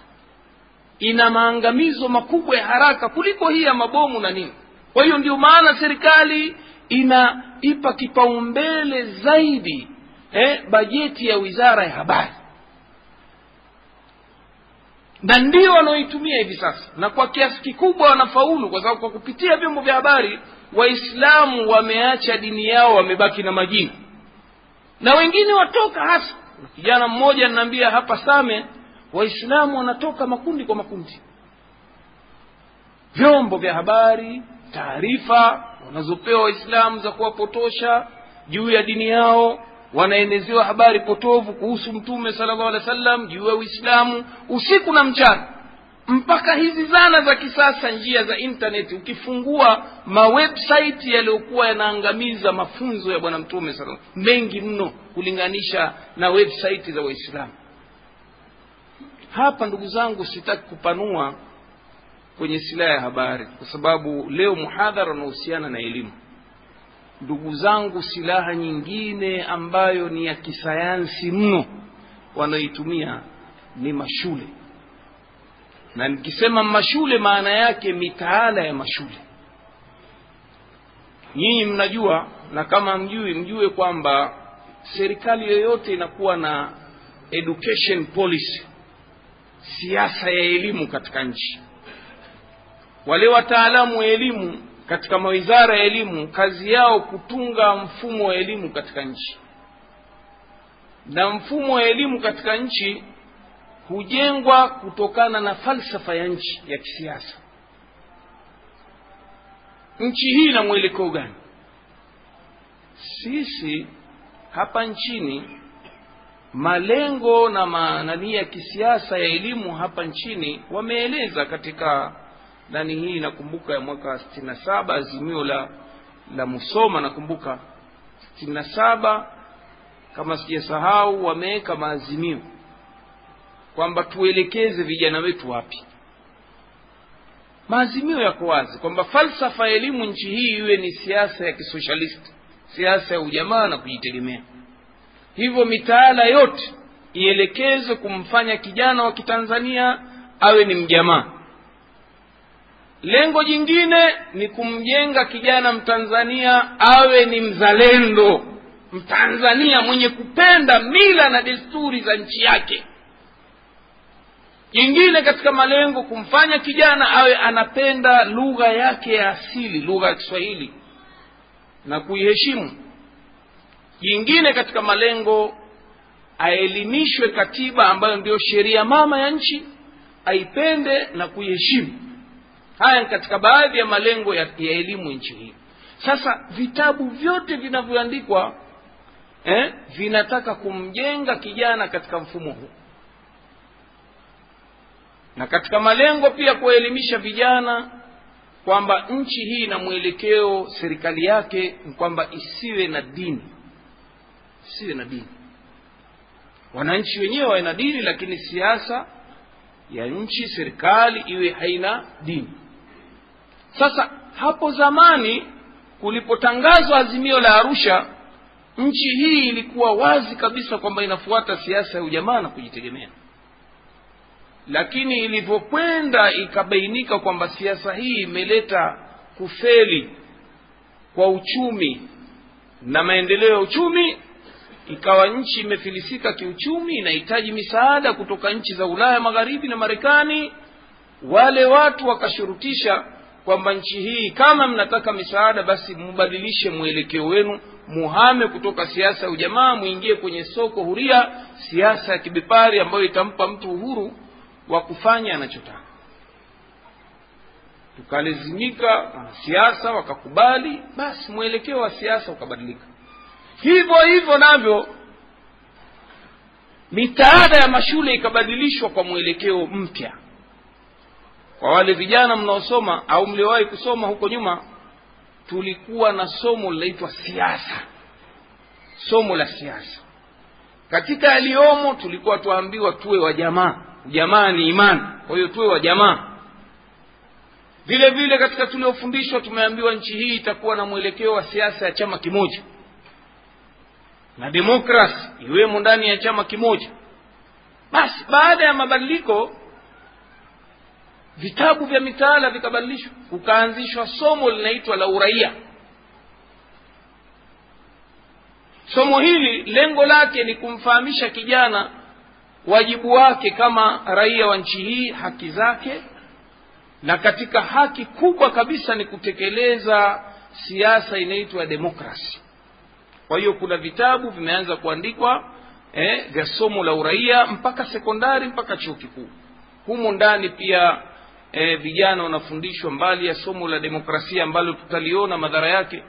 ina maangamizo makubwa ya haraka kuliko hii ya mabomu na nini. Kwa hiyo ndio maana serikali inaipa kipaumbele zaidi bajeti ya wizara ya habari. na ndio wanaoitumia hivi sasa, na kwa kiasi kikubwa wanafaulu, kwa sababu kwa kupitia vyombo vya habari Waislamu wameacha dini yao, wamebaki na majina. Na wengine watoka hasa, kijana mmoja ananiambia hapa Same, Waislamu wanatoka makundi kwa makundi. Vyombo vya habari, taarifa wanazopewa Waislamu za kuwapotosha juu ya dini yao, wanaenezewa habari potovu kuhusu Mtume sallallahu alaihi wasallam, juu ya Uislamu usiku na mchana. Mpaka hizi zana za kisasa, njia za internet, ukifungua mawebsite yaliokuwa yanaangamiza mafunzo ya bwana Mtume sallallahu alaihi wasallam mengi mno kulinganisha na website za Waislamu. Hapa ndugu zangu, sitaki kupanua kwenye silaha ya habari, kwa sababu leo muhadhara unahusiana na elimu. Ndugu zangu, silaha nyingine ambayo ni ya kisayansi mno wanaoitumia ni mashule. Na nikisema mashule, maana yake mitaala ya mashule. Nyinyi mnajua, na kama mjui mjue kwamba serikali yoyote inakuwa na education policy, siasa ya elimu katika nchi. Wale wataalamu wa elimu katika mawizara ya elimu, kazi yao kutunga mfumo wa elimu katika nchi. Na mfumo wa elimu katika nchi hujengwa kutokana na falsafa ya nchi ya kisiasa. Nchi hii na mwelekeo gani? Sisi hapa nchini, malengo na maanani ya kisiasa ya elimu hapa nchini wameeleza katika ndani hii. Nakumbuka ya mwaka 67 azimio la Musoma, nakumbuka 67 kama sijasahau, wameweka maazimio kwamba tuelekeze vijana wetu wapi. Maazimio yako wazi kwamba falsafa ya elimu nchi hii iwe ni siasa ya kisocialist, siasa ya ujamaa na kujitegemea. Hivyo mitaala yote ielekezwe kumfanya kijana wa Kitanzania awe ni mjamaa. Lengo jingine ni kumjenga kijana Mtanzania awe ni mzalendo, Mtanzania mwenye kupenda mila na desturi za nchi yake. Jingine katika malengo, kumfanya kijana awe anapenda lugha yake ya asili, lugha ya Kiswahili, na kuiheshimu. Jingine katika malengo, aelimishwe katiba ambayo ndio sheria mama ya nchi, aipende na kuiheshimu. Haya ni katika baadhi ya malengo ya elimu nchi hii. Sasa vitabu vyote vinavyoandikwa vinataka kumjenga kijana katika mfumo huu. Na katika malengo pia kuelimisha vijana kwamba nchi hii na mwelekeo serikali yake kwamba isiwe na dini. Isiwe na dini. Wananchi wenyewe wana dini, lakini siasa ya nchi, serikali iwe haina dini. Sasa hapo zamani kulipotangazwa azimio la Arusha, nchi hii ilikuwa wazi kabisa kwamba inafuata siasa ya ujamaa na kujitegemea. Lakini ilivyokwenda ikabainika kwamba siasa hii imeleta kufeli kwa uchumi na maendeleo ya uchumi, ikawa nchi imefilisika kiuchumi, inahitaji misaada kutoka nchi za Ulaya Magharibi na Marekani. Wale watu wakashurutisha kwamba nchi hii, kama mnataka misaada, basi mbadilishe mwelekeo wenu, muhame kutoka siasa ya ujamaa, muingie kwenye soko huria, siasa ya kibepari ambayo itampa mtu uhuru wa kufanya anachotaka. Tukalazimika siasa, wakakubali, basi mwelekeo wa siasa ukabadilika. Hivyo hivyo navyo mitaala ya mashule ikabadilishwa kwa mwelekeo mpya. Kwa wale vijana mnaosoma au mliowahi kusoma huko nyuma, tulikuwa na somo linaloitwa siasa. Somo la siasa. Katika aliomo tulikuwa tuambiwa tuwe wa jamaa. Jamaa ni imani, kwa hiyo tuwe wa jamaa. Vile vile katika tuliofundishwa tumeambiwa nchi hii itakuwa na mwelekeo wa siasa ya chama kimoja, na demokrasi iwemo ndani ya chama kimoja. Basi baada ya mabadiliko, vitabu vya mitaala vikabadilishwa, kukaanzishwa somo linaitwa la uraia. Somo hili lengo lake ni kumfahamisha kijana wajibu wake kama raia wa nchi hii, haki zake, na katika haki kubwa kabisa ni kutekeleza siasa inaitwa demokrasi. Kwa hiyo kuna vitabu vimeanza kuandikwa vya somo la uraia mpaka sekondari mpaka chuo kikuu. Humo ndani pia vijana wanafundishwa mbali ya somo la demokrasia ambalo tutaliona madhara yake,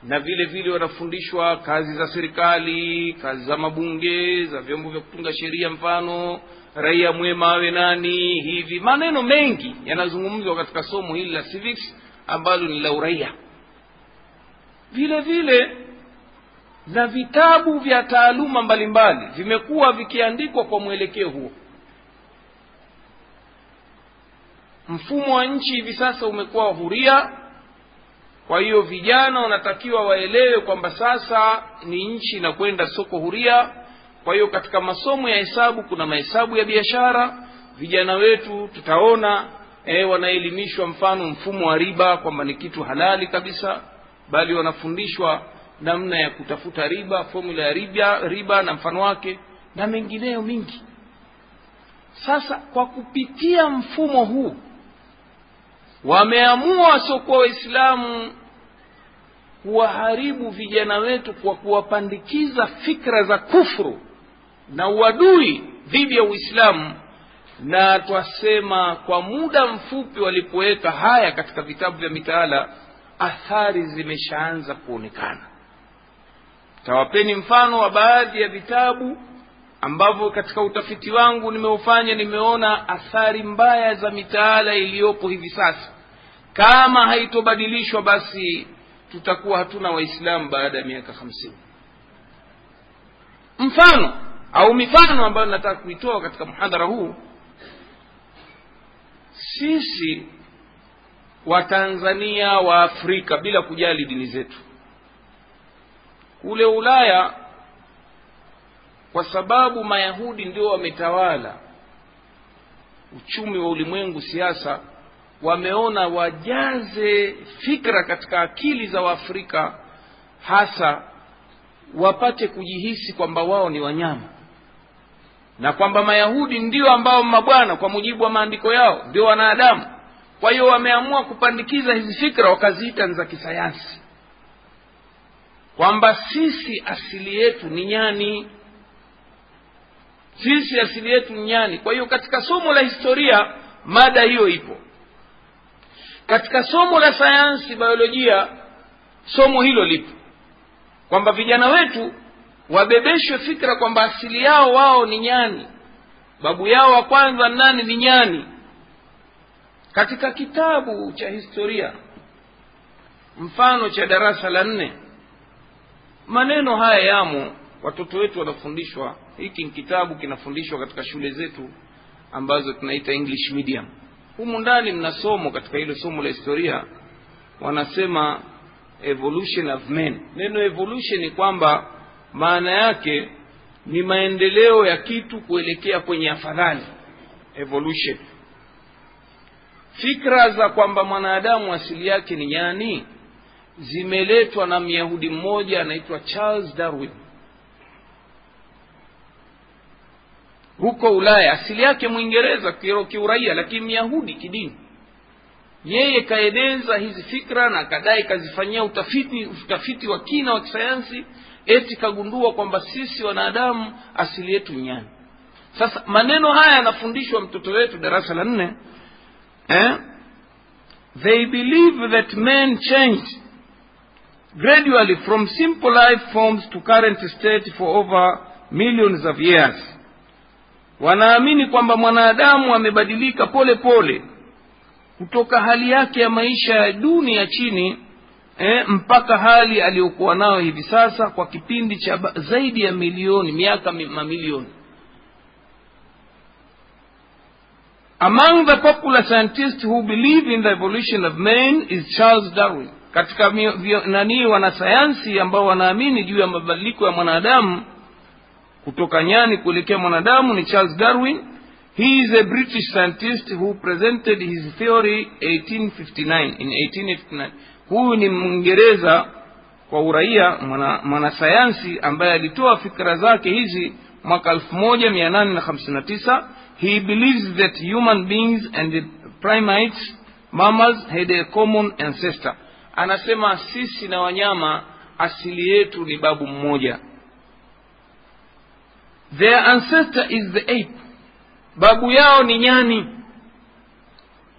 na vile vile wanafundishwa kazi za serikali, kazi za mabunge, za vyombo vya kutunga sheria, mfano raia mwema awe nani, hivi maneno mengi yanazungumzwa katika somo hili la civics ambalo ni la uraia. Vile vile na vitabu vya taaluma mbalimbali vimekuwa vikiandikwa kwa mwelekeo huo. Mfumo wa nchi hivi sasa umekuwa huria. Kwa hiyo vijana wanatakiwa waelewe kwamba sasa ni nchi na kwenda soko huria. Kwa hiyo katika masomo ya hesabu kuna mahesabu ya biashara. Vijana wetu tutaona wanaelimishwa mfano mfumo wa riba kwamba ni kitu halali kabisa, bali wanafundishwa namna ya kutafuta riba, formula ya riba na mfano wake na mengineyo mingi. Sasa kwa kupitia mfumo huu wameamua soko wa Waislamu kuwaharibu vijana wetu kwa kuwapandikiza fikra za kufuru na uadui dhidi ya Uislamu. Na twasema kwa muda mfupi walipoweka haya katika vitabu vya mitaala, athari zimeshaanza kuonekana. Tawapeni mfano wa baadhi ya vitabu ambavyo katika utafiti wangu nimeufanya, nimeona athari mbaya za mitaala iliyopo hivi sasa. Kama haitobadilishwa basi tutakuwa hatuna Waislamu baada ya miaka 50. Mfano au mifano ambayo nataka kuitoa katika muhadhara huu, sisi wa Tanzania, wa Afrika, bila kujali dini zetu, kule Ulaya, kwa sababu Mayahudi ndio wametawala uchumi wa ulimwengu, siasa, wameona wajaze fikra katika akili za Waafrika, hasa wapate kujihisi kwamba wao ni wanyama na kwamba Mayahudi ndio ambao mabwana kwa mujibu wa maandiko yao ndio wanadamu. Kwa hiyo wameamua kupandikiza hizi fikra, wakaziita za kisayansi, kwamba sisi asili yetu ni nyani, sisi asili yetu ni nyani. Kwa hiyo katika somo la historia mada hiyo ipo. Katika somo la sayansi, biolojia, somo hilo lipo, kwamba vijana wetu wabebeshwe fikra kwamba asili yao wao ni nyani, babu yao wa kwanza nani ni nyani. Katika kitabu cha historia mfano cha darasa la 4 maneno haya yamo, watoto wetu wanafundishwa. Hiki kitabu kinafundishwa katika shule zetu ambazo tunaita English medium. Humu ndani mnasomo katika hilo somo la historia, wanasema evolution of men. Neno evolution ni kwamba maana yake ni maendeleo ya kitu kuelekea kwenye afadhali, evolution. Fikra za kwamba mwanadamu asili yake ni nyani zimeletwa na Myahudi mmoja anaitwa Charles Darwin huko Ulaya. Asili yake Mwingereza kiuraia, lakini Myahudi kidini. Yeye kaeneza hizi fikra na kadai kazifanyia utafiti wa kina wa kisayansi, eti kagundua kwamba sisi wanadamu asili yetu nyani. Sasa maneno haya yanafundishwa mtoto wetu darasa la 4. They believe that men changed gradually from simple life forms to current state for over millions of years. Wanaamini kwamba mwanadamu amebadilika pole pole kutoka hali yake ya maisha ya duni ya chini mpaka hali aliyokuwa nayo hivi sasa kwa kipindi cha zaidi ya miaka mamilioni. Among the popular scientists who believe in the evolution of man is Charles Darwin. Katika wanasayansi ambao wanaamini juu ya mabadiliko ya mwanadamu kutoka nyani kuelekea mwanadamu ni Charles Darwin. He is a British scientist who presented his theory in 1859. Huyu ni Mwingereza kwa uraia, mwanasayansi ambaye alitoa fikra zake hizi mwaka 1859. He believes that human beings and the primates, mammals, had a common ancestor. Anasema sisi na wanyama asili yetu ni babu mmoja. Their ancestor is the ape. Babu yao ni nyani.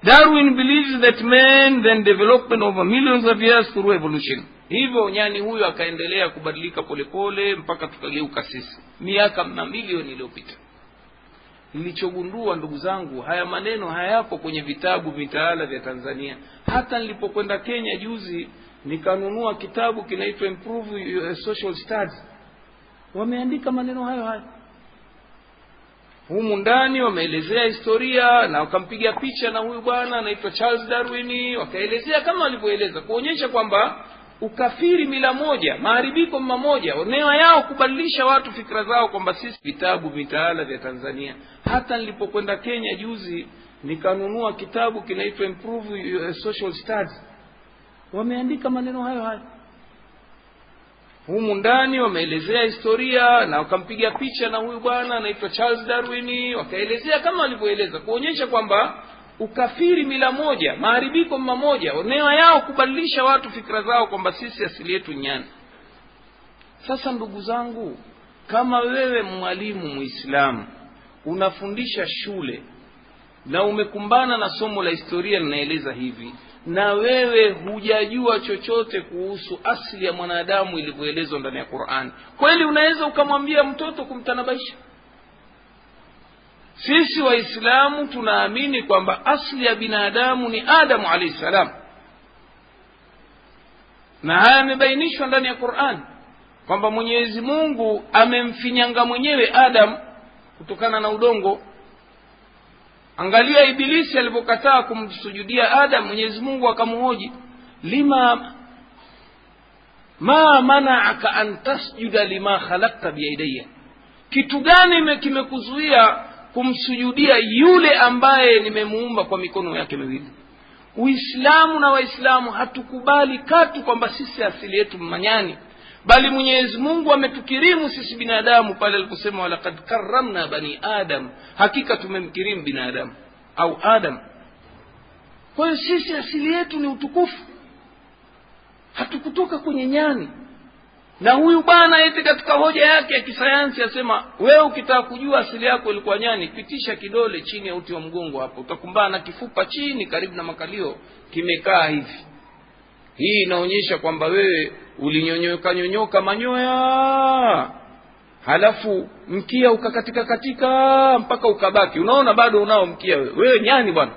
Darwin believes that man then developed over millions of years through evolution. Hivyo nyani huyo akaendelea kubadilika polepole mpaka tukageuka sisi miaka mamilioni iliyopita. Nilichogundua ndugu zangu, haya maneno hayapo kwenye vitabu mitaala vya Tanzania. Hata nilipokwenda Kenya juzi nikanunua kitabu kinaitwa Improve Your Social Studies, wameandika maneno hayo hayo. Humu ndani wameelezea historia na wakampiga picha na huyu bwana anaitwa Charles Darwin, wakaelezea kama walivyoeleza, kuonyesha kwamba ukafiri mila moja, maharibiko mmoja, nia yao kubadilisha watu fikra zao kwamba sisi. Vitabu mitaala vya Tanzania. Hata nilipokwenda Kenya juzi nikanunua kitabu kinaitwa Improve Your Social Studies, wameandika maneno hayo hayo. Humu ndani wameelezea historia na wakampiga picha na huyu bwana anaitwa Charles Darwin, wakaelezea kama walivyoeleza, kuonyesha kwamba ukafiri mila moja, maharibiko mmoja, nia yao kubadilisha watu fikra zao kwamba sisi asili yetu nyani. Sasa ndugu zangu, kama wewe mwalimu Muislamu unafundisha shule na umekumbana na somo la historia linaeleza hivi, na wewe hujajua chochote kuhusu asili ya mwanadamu ilivyoelezwa ndani ya Qur'an, kweli unaweza ukamwambia mtoto kumtanabaisha? Sisi Waislamu tunaamini kwamba asili ya binadamu ni Adamu alayhi salam, na haya yamebainishwa ndani ya Qur'an kwamba Mwenyezi Mungu amemfinyanga mwenyewe Adam kutokana na udongo. Angalia Ibilisi alipokataa kumsujudia Adam, Mwenyezi Mungu akamhoji, lima ma mana'aka an tasjuda lima khalaqta biyadayya, kitu gani kimekuzuia kumsujudia yule ambaye nimemuumba kwa mikono yake miwili? Uislamu na Waislamu hatukubali katu kwamba sisi asili yetu manyani, bali Mwenyezi Mungu ametukirimu sisi binadamu pale aliposema walaqad karramna bani adam, hakika tumemkirimu binadamu au Adam. Kwa hiyo sisi asili yetu ni utukufu, hatukutoka kwenye nyani. Na huyu bwana eti katika hoja yake ya kisayansi asema, wewe ukitaka kujua asili yako ilikuwa nyani, pitisha kidole chini ya uti wa mgongo hapo, utakumbana na kifupa chini karibu na makalio kimekaa hivi. Hii inaonyesha kwamba wewe ulinyonyoka manyoya, halafu mkia ukakatika mpaka ukabaki, unaona bado unao mkia wewe nyani bwana.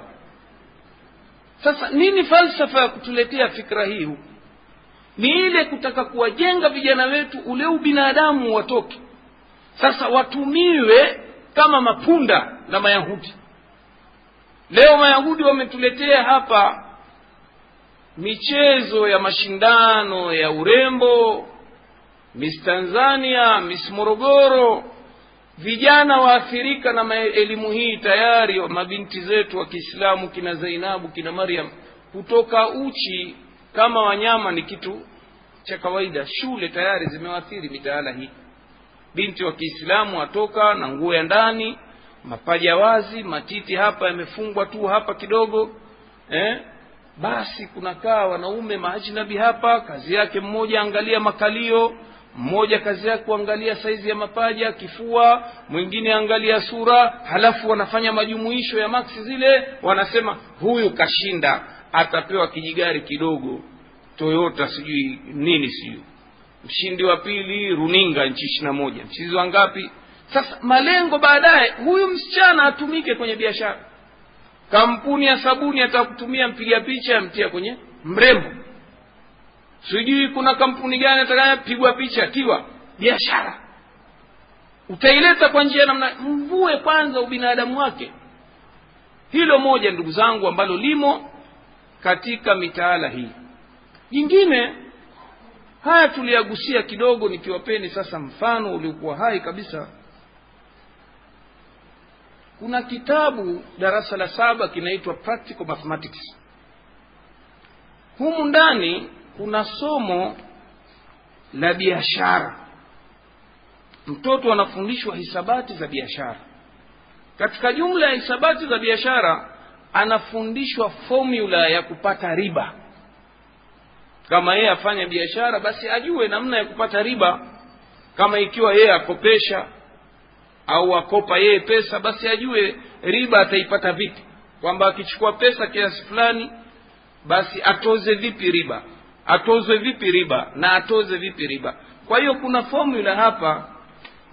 Sasa nini falsafa ya kutuletea fikra hii? Ni ile kutaka kuwajenga vijana wetu ule ubinadamu watoke. Sasa watumiwe kama mapunda na Mayahudi. Leo Mayahudi wametuletea hapa michezo ya mashindano ya urembo, Miss Tanzania, Miss Morogoro. Vijana waathirika na elimu hii tayari, wa mabinti zetu wa Kiislamu kina Zainabu, kina Maryam, kutoka uchi kama wanyama ni kitu cha kawaida. Shule tayari zimewaathiri mitaala hii. Binti wa Kiislamu atoka na nguo ya ndani, mapaja wazi, matiti hapa yamefungwa tu hapa kidogo, basi kunakaa wanaume maajnabi hapa, kazi yake mmoja angalia makalio, mmoja kazi yake kuangalia saizi ya mapaja, kifua, mwingine angalia sura, halafu wanafanya majumuisho ya maksi zile, wanasema huyu kashinda, atapewa kijigari kidogo, Toyota sijui nini sijui. Mshindi wa pili runinga inchi 21. Mchizi wangapi? Sasa malengo baadaye huyu msichana atumike kwenye biashara. Kampuni ya sabuni atakutumia mpiga picha amtia kwenye mrembo. Sijui kuna kampuni gani atakayopigwa picha tiwa biashara. Utaileta kwa njia namna, mvue kwanza ubinadamu wake. Hilo moja ndugu zangu ambalo limo katika mitaala hii. Jingine haya tuliagusia kidogo, nikiwapeni sasa mfano uliokuwa hai kabisa. Kuna kitabu darasa la 7 kinaitwa Practical Mathematics. Humu ndani kuna somo la biashara. mtoto anafundishwa hisabati za biashara. Katika jumla ya hisabati za biashara anafundishwa formula ya kupata riba. Kama yeye afanya biashara, basi ajue namna ya kupata riba. Kama ikiwa yeye akopesha au akopa yeye pesa, basi ajue riba ataipata vipi, kwamba akichukua pesa kiasi fulani basi atoze vipi riba, atozwe vipi riba na atoze vipi riba. Kwa hiyo kuna formula hapa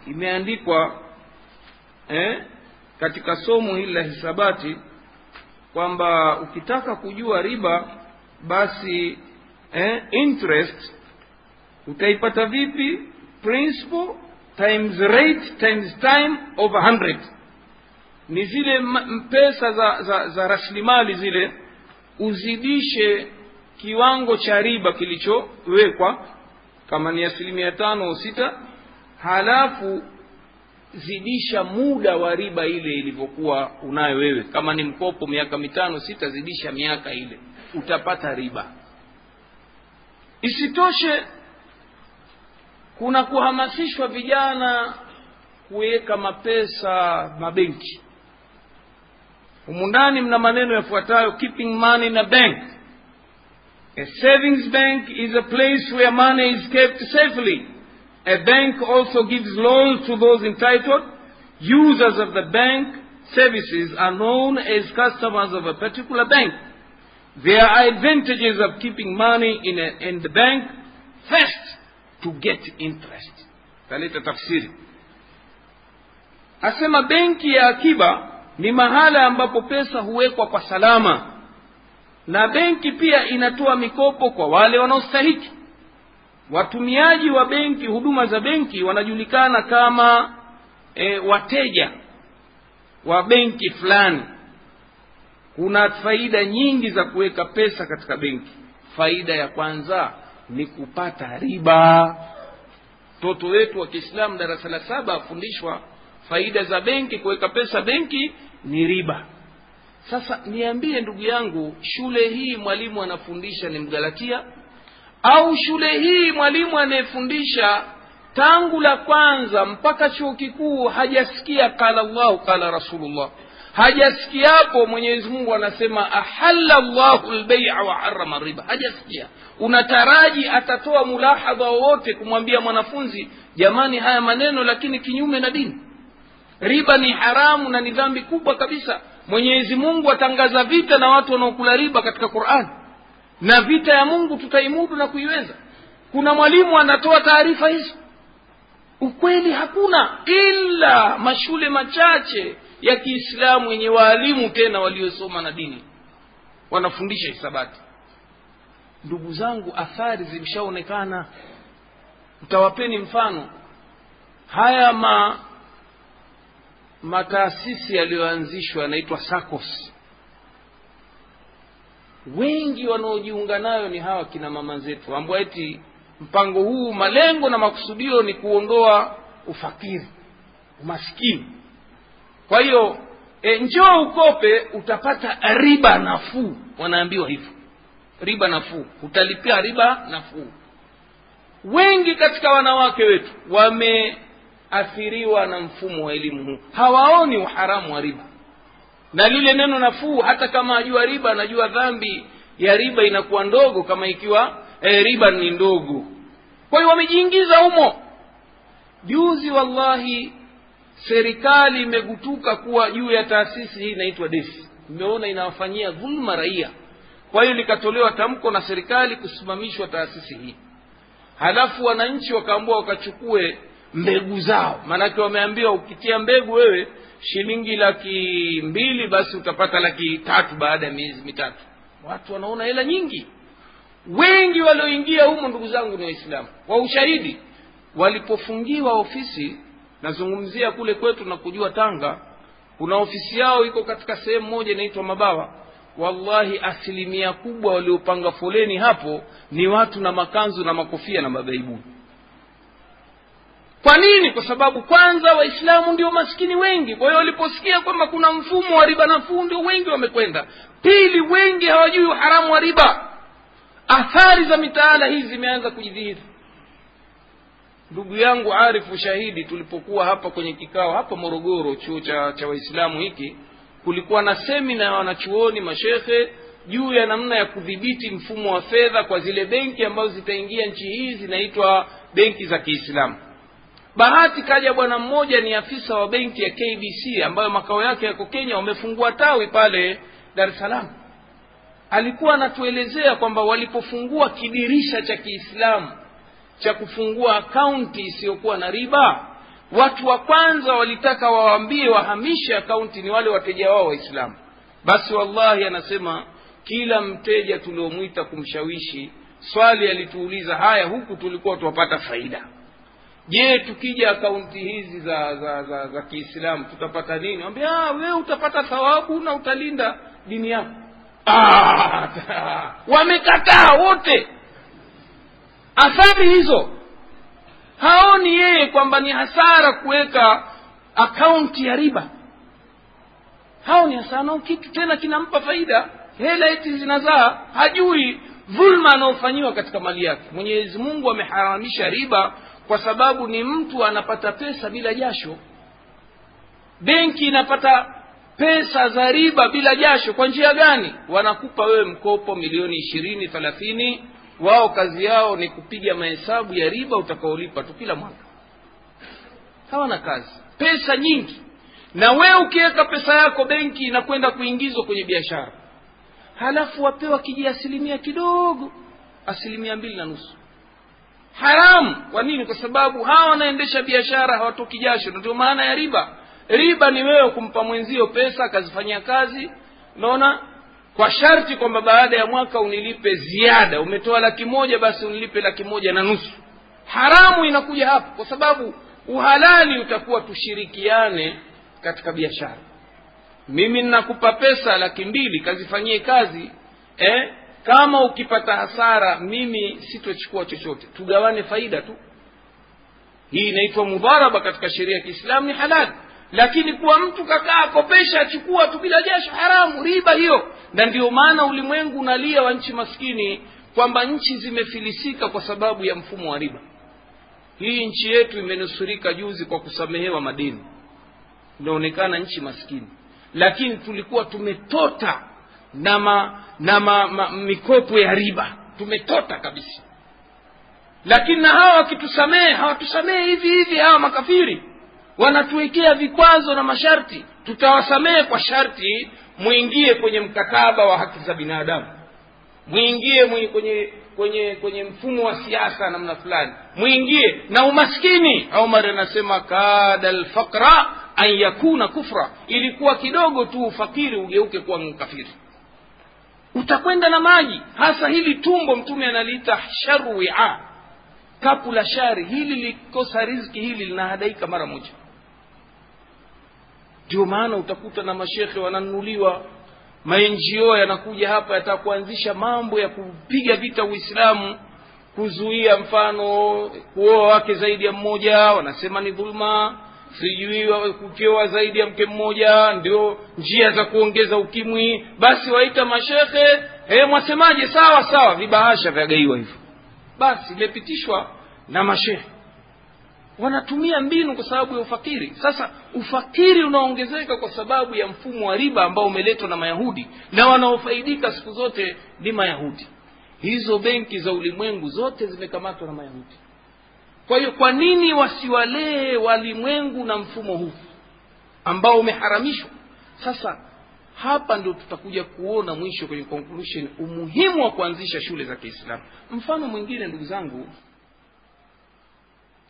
imeandikwa katika somo hili la hisabati kwamba ukitaka kujua riba basi interest utaipata vipi, principal times rate times time over 100. Ni zile pesa za rasilimali zile uzidishe kiwango cha riba kilichowekwa, kama ni 5% au 6%, halafu zidisha muda wa riba ile ilivyokuwa unayo wewe. Kama ni mkopo miaka 5 6, zidisha miaka ile, utapata riba. Isitoshe, kuna kuhamasishwa vijana kuweka mapesa mabenki. Humu ndani mna maneno yafuatayo: keeping money in a bank. A savings bank is a place where money is kept safely. A bank also gives loans to those entitled. Users of the bank services are known as customers of a particular bank. There are advantages of keeping money in the bank. First, to get interest. Taleta tafsiri. Asema benki ya akiba ni mahala ambapo pesa huwekwa kwa salama, na benki pia inatoa mikopo kwa wale wanaostahili. Watumiaji wa benki, huduma za benki, wanajulikana kama wateja wa benki fulani. Kuna faida nyingi za kuweka pesa katika benki. Faida ya kwanza ni kupata riba. Mtoto wetu wa Kiislamu darasa la 7 afundishwa faida za benki, kuweka pesa benki ni riba. Sasa niambie ndugu yangu, shule hii mwalimu anafundisha ni Mgalatia, au shule hii mwalimu anayefundisha tangu la kwanza mpaka chuo kikuu hajasikia qala Allah qala Rasulullah, hajasikia hapo Mwenyezi Mungu anasema ahalla Allahu al-bay'a wa harrama riba, hajasikia? Unataraji atatoa mulahadha wote kumwambia mwanafunzi, jamani haya maneno lakini kinyume na dini, riba ni haramu na ni dhambi kubwa kabisa. Mwenyezi Mungu atangaza vita na watu wanaokula riba katika Qur'an, na vita ya Mungu tutaimudu na kuiweza. Kuna mwalimu anatoa taarifa hizo? Ukweli hakuna, ila mashule machache ya Kiislamu yenye walimu tena waliosoma na dini wanafundisha hisabati. Ndugu zangu, athari zimeshaonekana. Mtawapeni mfano. Haya mataasisi yaliyoanzishwa yanaitwa SACCOS. Wengi wanaojiunga nayo ni hawa kina mama zetu, ambao eti mpango huu malengo na makusudio ni kuondoa ufakiri, umaskini. Kwa hiyo njoo ukope, utapata riba nafuu. Wanaambiwa hivyo, riba nafuu, utalipia riba nafuu. Wengi katika wanawake wetu wameathiriwa na mfumo wa elimu huu, hawaoni uharamu wa riba. Na lile neno nafuu, hata kama ajua riba, anajua dhambi ya riba inakuwa ndogo kama ikiwa riba ni ndogo. Kwa hiyo wamejiingiza humo. Juzi wallahi serikali imegutuka kuwa juu ya taasisi hii inaitwa DESI, imeona inawafanyia dhulma raia. Kwa hiyo likatolewa tamko na serikali kusimamishwa taasisi hii. Halafu wananchi wakaambiwa wakachukue mbegu zao. Maana wameambiwa ukitia mbegu wewe shilingi 200,000 basi utapata 300,000 baada ya miezi mitatu. Watu wanaona hela nyingi. Wengi walioingia humo ndugu zangu ni Waislamu. Wa ushahidi, walipofungiwa ofisi, nazungumzia kule kwetu na kujua Tanga, kuna ofisi yao iko katika sehemu moja inaitwa Mabawa. Wallahi asilimia kubwa waliopanga foleni hapo ni watu na makanzu na makofia na mabaibuni. Kwa nini? Kwa sababu kwanza Waislamu ndio maskini wengi. Kwa hiyo waliposikia kwamba kuna mfumo wa riba nafuu ndio wengi wamekwenda. Pili, wengi hawajui haramu wa riba. Athari za mitaala hizi zimeanza kujidhihiri. ndugu yangu Arifu Shahidi, tulipokuwa hapa kwenye kikao hapa Morogoro, chuo cha Waislamu hiki, kulikuwa na semina ya wanachuoni mashehe juu ya namna ya kudhibiti mfumo wa fedha kwa zile benki ambazo zitaingia nchi hii zinaitwa benki za Kiislamu. Bahati kaja bwana mmoja, ni afisa wa benki ya KBC ambayo makao yake yako Kenya, wamefungua tawi pale Dar es Salaam. Alikuwa anatuelezea kwamba walipofungua kidirisha cha Kiislamu cha kufungua akaunti isiyokuwa na riba, watu wa kwanza walitaka waambie wahamishe akaunti ni wale wateja wao Waislamu. Basi wallahi, anasema kila mteja tuliomuita kumshawishi, swali alituuliza, haya huku tulikuwa tuwapata faida, je, tukija akaunti hizi za Kiislamu tutapata nini? Anambia, wewe utapata thawabu na utalinda dini yako. Wamekataa wote athari hizo. Haoni yeye kwamba ni hasara kuweka akaunti ya riba. Haoni hasara, kitu tena kinampa faida, hela eti zinazaa. Hajui dhulma anaofanywa katika mali yake. Mwenyezi Mungu ameharamisha riba kwa sababu ni mtu anapata pesa bila jasho. Benki inapata pesa za riba bila jasho. Kwa njia gani? Wanakupa wewe mkopo milioni 20, 30, wao kazi yao ni kupiga mahesabu ya riba utakaolipa tu kila mwaka. Hawana kazi, pesa nyingi. Na wewe ukiweka pesa yako benki inakwenda kuingizwa kwenye biashara, halafu wapewa asilimia kidogo, 2.5%. Haramu. Kwa nini? Kwa sababu hawa wanaendesha biashara hawatoki jasho. Ndio maana ya riba. Riba ni wewe kumpa mwenzio pesa akazifanyia kazi, unaona, kwa sharti kwamba baada ya mwaka unilipe ziada. Umetoa 100,000, basi unilipe 1,500,000. Haramu inakuja hapo, kwa sababu uhalali utakuwa tushirikiane katika biashara. Mimi ninakupa pesa 200,000 kazifanyie kazi, kama ukipata hasara mimi sitochukua chochote, tugawane faida tu. Hii inaitwa mudharaba katika sheria ya Kiislamu, ni halali. Lakini kwa mtu kakaa kopesha achukua tu bila jasho, haramu, riba hiyo. Na ndio maana ulimwengu unalia wa nchi maskini kwamba nchi zimefilisika kwa sababu ya mfumo wa riba. Hii nchi yetu imenusurika juzi kwa kusamehewa madeni, inaonekana nchi maskini, lakini tulikuwa tumetota na mikopo ya riba, tumetota kabisa. Lakini na hawa wakitusamehe, hawatusamehe hivi hivi. Hawa makafiri wanatuwekea vikwazo na masharti. Tutawasamehe kwa sharti muingie kwenye mkataba wa haki za binadamu, muingie kwenye mfumo wa siasa namna fulani, muingie na umaskini. Umar anasema kada al-faqra an yakuna kufra, ilikuwa kidogo tu ufakiri ugeuke kuwa mkafiri. Utakwenda na maji, hasa hili tumbo mtume analiita sharwi'a, kapu la shari. Hili likosa riziki, hili linahadaika mara moja. Ndio maana utakuta na mashekhe wananunuliwa, ma-NGO yanakuja hapa yatakuanzisha mambo ya kupiga vita Uislamu, kuzuia mfano kuoa wake zaidi ya mmoja, wanasema ni dhulma. Sijui kukewa zaidi ya mke mmoja ndio njia za kuongeza ukimwi. Basi waita mashekhe, mwasemaje? Sawa sawa, vibahasha vyagaiwa hivyo. Basi imepitishwa na mashehe, wanatumia mbinu kwa sababu ya ufakiri. Sasa ufakiri unaongezeka kwa sababu ya mfumo wa riba ambao umeletwa na Mayahudi, na wanaofaidika siku zote ni Mayahudi. Hizo benki za ulimwengu zote zimekamatwa na Mayahudi. Kwa hiyo kwa nini wasiwalee walimwengu na mfumo huu ambao umeharamishwa? Sasa hapa ndio tutakuja kuona mwisho kwenye conclusion umuhimu wa kuanzisha shule za Kiislamu. Mfano mwingine, ndugu zangu,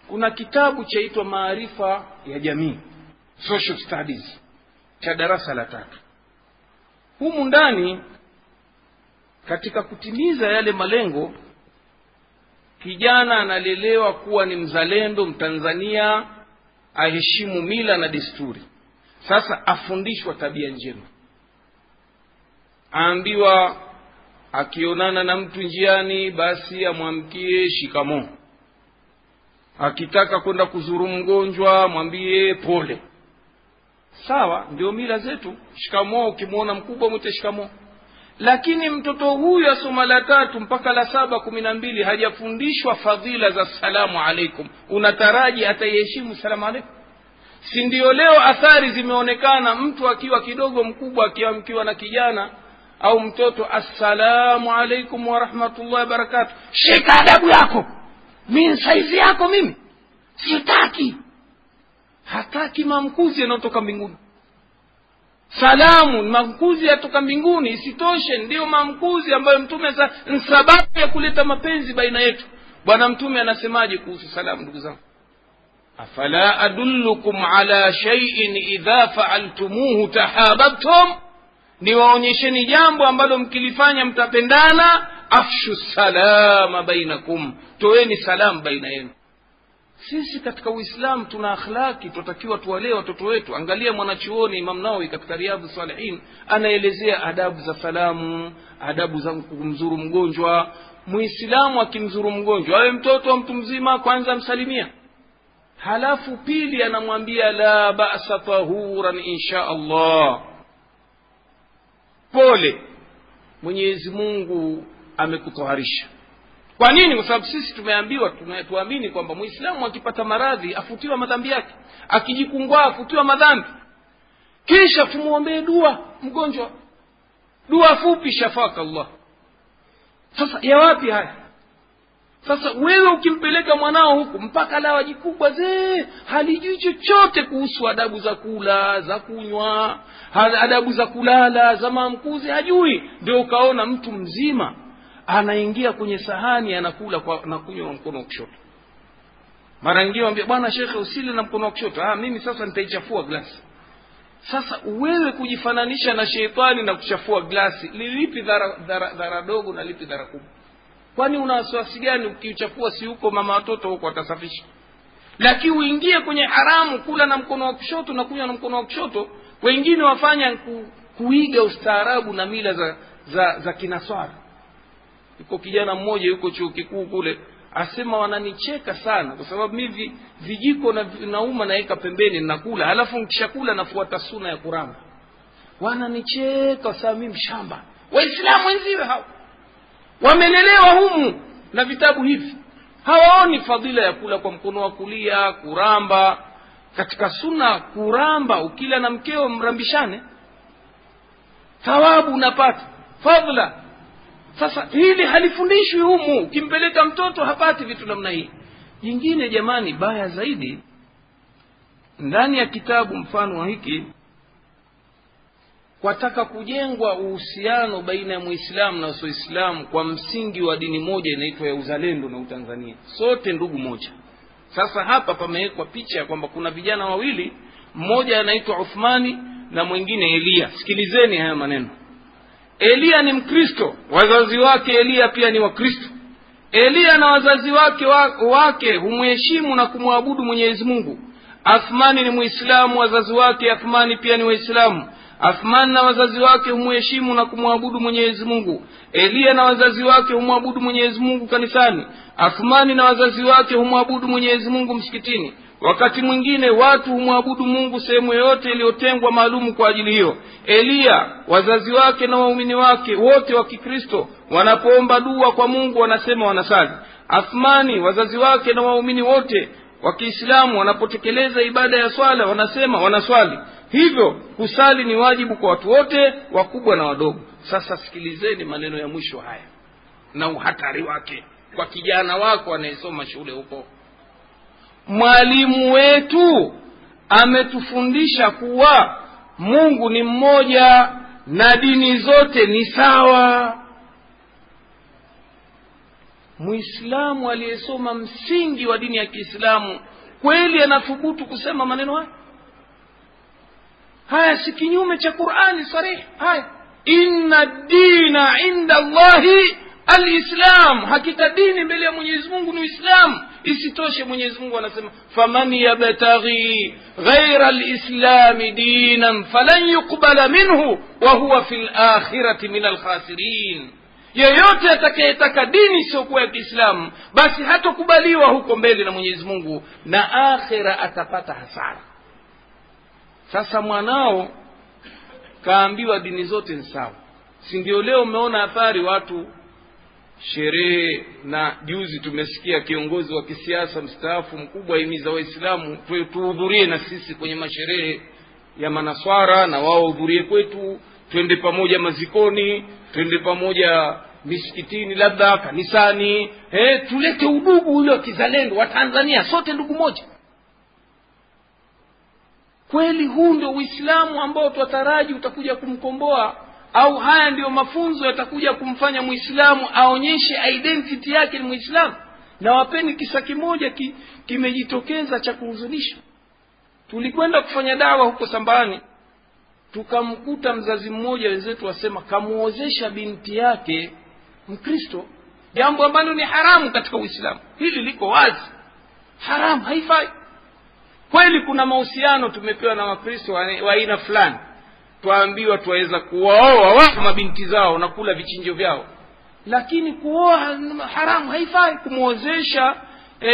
kuna kitabu chaitwa Maarifa ya Jamii, Social Studies, cha darasa la 3. Humu ndani katika kutimiza yale malengo, kijana analelewa kuwa ni mzalendo Mtanzania, aheshimu mila na desturi. Sasa afundishwa tabia njema, aambiwa akionana na mtu njiani basi amwamkie shikamoo, akitaka kwenda kuzuru mgonjwa mwambie pole. Sawa, ndio mila zetu. Shikamoo, ukimwona mkubwa mwite shikamoo. lakini mtoto huyu asoma la 3 mpaka la 7 12 hajafundishwa fadhila za salamu alaikum, unataraji ataiheshimu salamu alaikum? Si ndio leo athari zimeonekana, mtu akiwa kidogo mkubwa akiamkiwa na kijana au mtoto, assalamu alaikum wa rahmatullahi wa barakatuh, shika adabu yako, mimi saizi yako mimi sitaki. Hataki mamkuzi yanayotoka mbinguni. Salamu mamkuzi yatoka mbinguni, isitoshe ndio mamkuzi ambayo mtume ni sababu ya kuleta mapenzi baina yetu. Bwana mtume anasemaje kuhusu salamu, ndugu zangu? Afala adullukum ala shay'in idha fa'altumuhu tahabbtum, niwaonyesheni jambo ambalo mkilifanya mtapendana. Afshu salama bainakum, toeni salamu baina yenu. Sisi katika Uislamu tuna akhlaki, tunatakiwa tuwalee watoto wetu. Angalia mwanachuoni Imam Nawawi katika Riyadhus Salihin anaelezea adabu za salamu, adabu za kumzuru mgonjwa. Muislamu akimzuru mgonjwa, awe mtoto au mtu mzima, kwanza msalimia, halafu pili anamwambia la ba'sa tahuran insha Allah, pole, Mwenyezi Mungu amekutoharisha. Kwa nini? Kwa sababu sisi tumeambiwa, tuamini kwamba Muislamu akipata maradhi afutiwa madhambi yake, akijikungua afutiwa madhambi. Kisha tumuombee dua mgonjwa, dua fupi, shafaka Allah. Sasa ya wapi haya? Sasa wewe ukimpeleka mwanao huku mpaka lawa jikubwa halijui chochote kuhusu adabu za kula, za kunywa, adabu za kulala, za maamkuzi hajui, ndio ukaona mtu mzima anaingia kwenye sahani anakula na kunywa mkono wa kushoto. Mara nyingine anambia, bwana shekhe usile na mkono wa kushoto. Mimi sasa nitaichafua glasi. Sasa wewe kujifananisha na sheitani na kuchafua glasi, lipi dhara dogo na lipi dhara kubwa? Kwani una wasiwasi gani ukichafua? Si huko mama watoto huko atasafisha. Lakini uingie kwenye haramu, kula na mkono wa kushoto na kunywa na mkono wa kushoto. Wengine wafanya kuiga ustaarabu na mila za kinaswara. Yuko kijana mmoja yuko chuo kikuu kule, asema wananicheka sana kwa sababu mimi vijiko na nauma naeka pembeni nakula, halafu nikishakula nafuata sunna ya kuramba. Wananicheka sababu mimi mshamba. Waislamu wenziwe hao wamelelewa humu na vitabu hivi, hawaoni fadhila ya kula kwa mkono wa kulia, kuramba. Katika sunna kuramba, ukila na mkeo mrambishane, thawabu unapata, fadhila. Sasa hili halifundishwi humu. Ukimpeleka mtoto hapati vitu namna hii. Jingine jamani, baya zaidi, ndani ya kitabu mfano wa hiki, wataka kujengwa uhusiano baina ya Muislamu na Uislamu kwa msingi wa dini moja inaitwa ya uzalendo na Utanzania, sote ndugu moja. Sasa hapa pamewekwa picha ya kwamba kuna vijana wawili, mmoja anaitwa Uthmani na mwingine Elia. Sikilizeni haya maneno. Elia ni Mkristo, wazazi wake Elia pia ni Wakristo. Elia na wazazi wake humheshimu na kumwabudu Mwenyezi Mungu. Uthmani ni Muislamu, wazazi wake Uthmani pia ni Waislamu. Uthmani na wazazi wake humheshimu na kumwabudu Mwenyezi Mungu. Elia na wazazi wake humwabudu Mwenyezi Mungu kanisani. Uthmani na wazazi wake humwabudu Mwenyezi Mungu msikitini. Wakati mwingine watu humwabudu Mungu sehemu yoyote iliyotengwa maalumu kwa ajili hiyo. Elia, wazazi wake na waumini wake wote wa Kikristo wanapoomba dua kwa Mungu wanasema wanasali. Uthmani, wazazi wake na waumini wote wa Kiislamu wanapotekeleza ibada ya swala wanasema wanaswali. Hivyo kusali ni wajibu kwa watu wote, wakubwa na wadogo. Sasa sikilizeni maneno ya mwisho haya na uhatari wake kwa kijana wako anayesoma shule huko. Mwalimu wetu ametufundisha kuwa Mungu ni mmoja na dini zote ni sawa. Muislamu aliyesoma msingi wa dini ya Kiislamu kweli anathubutu kusema maneno haya? Haya si kinyume cha Qur'ani sarih. Haya, inna dina inda Allahi al-Islam, hakika dini mbele ya Mwenyezi Mungu ni Uislamu. Isitoshe Mwenyezi Mungu anasema faman yabtaghi ghayra al-islam dinan falan yuqbala minhu wa huwa fil akhirati min al-khasirin. Yeyote atakayetaka dini sio kwa Kiislamu basi hatokubaliwa huko mbele na Mwenyezi Mungu na akhira atapata hasara. Sasa mwanao kaambiwa dini zote ni sawa, Si ndio leo umeona athari watu sherehe, na juzi tumesikia kiongozi wa kisiasa mstaafu mkubwa himiza Waislamu tuhudhurie na sisi kwenye masherehe ya manaswara, na wao hudhurie kwetu, twende pamoja mazikoni, twende pamoja misikitini, labda kanisani, tulete udugu ule wa kizalendo wa Tanzania, sote ndugu moja. Kweli huu ndio Uislamu ambao twataraji utakuja kumkomboa? Au haya ndio mafunzo yatakuja kumfanya Muislamu aonyeshe identity yake ni Muislamu? Na wapeni kisa kimoja kimejitokeza cha kuhuzunisha. Tulikwenda kufanya dawa huko Sambani, tukamkuta mzazi mmoja wenzetu wasema kamuozesha binti yake Mkristo, jambo ambalo ni haramu katika Uislamu. Hili liko wazi, haramu, haifai. Kweli kuna mahusiano tumepewa na Wakristo wa aina fulani, tuambiwa tuweza kuwaoa wao mabinti zao na kula vichinjo vyao, lakini kuoa haramu, haifai. Kumuozesha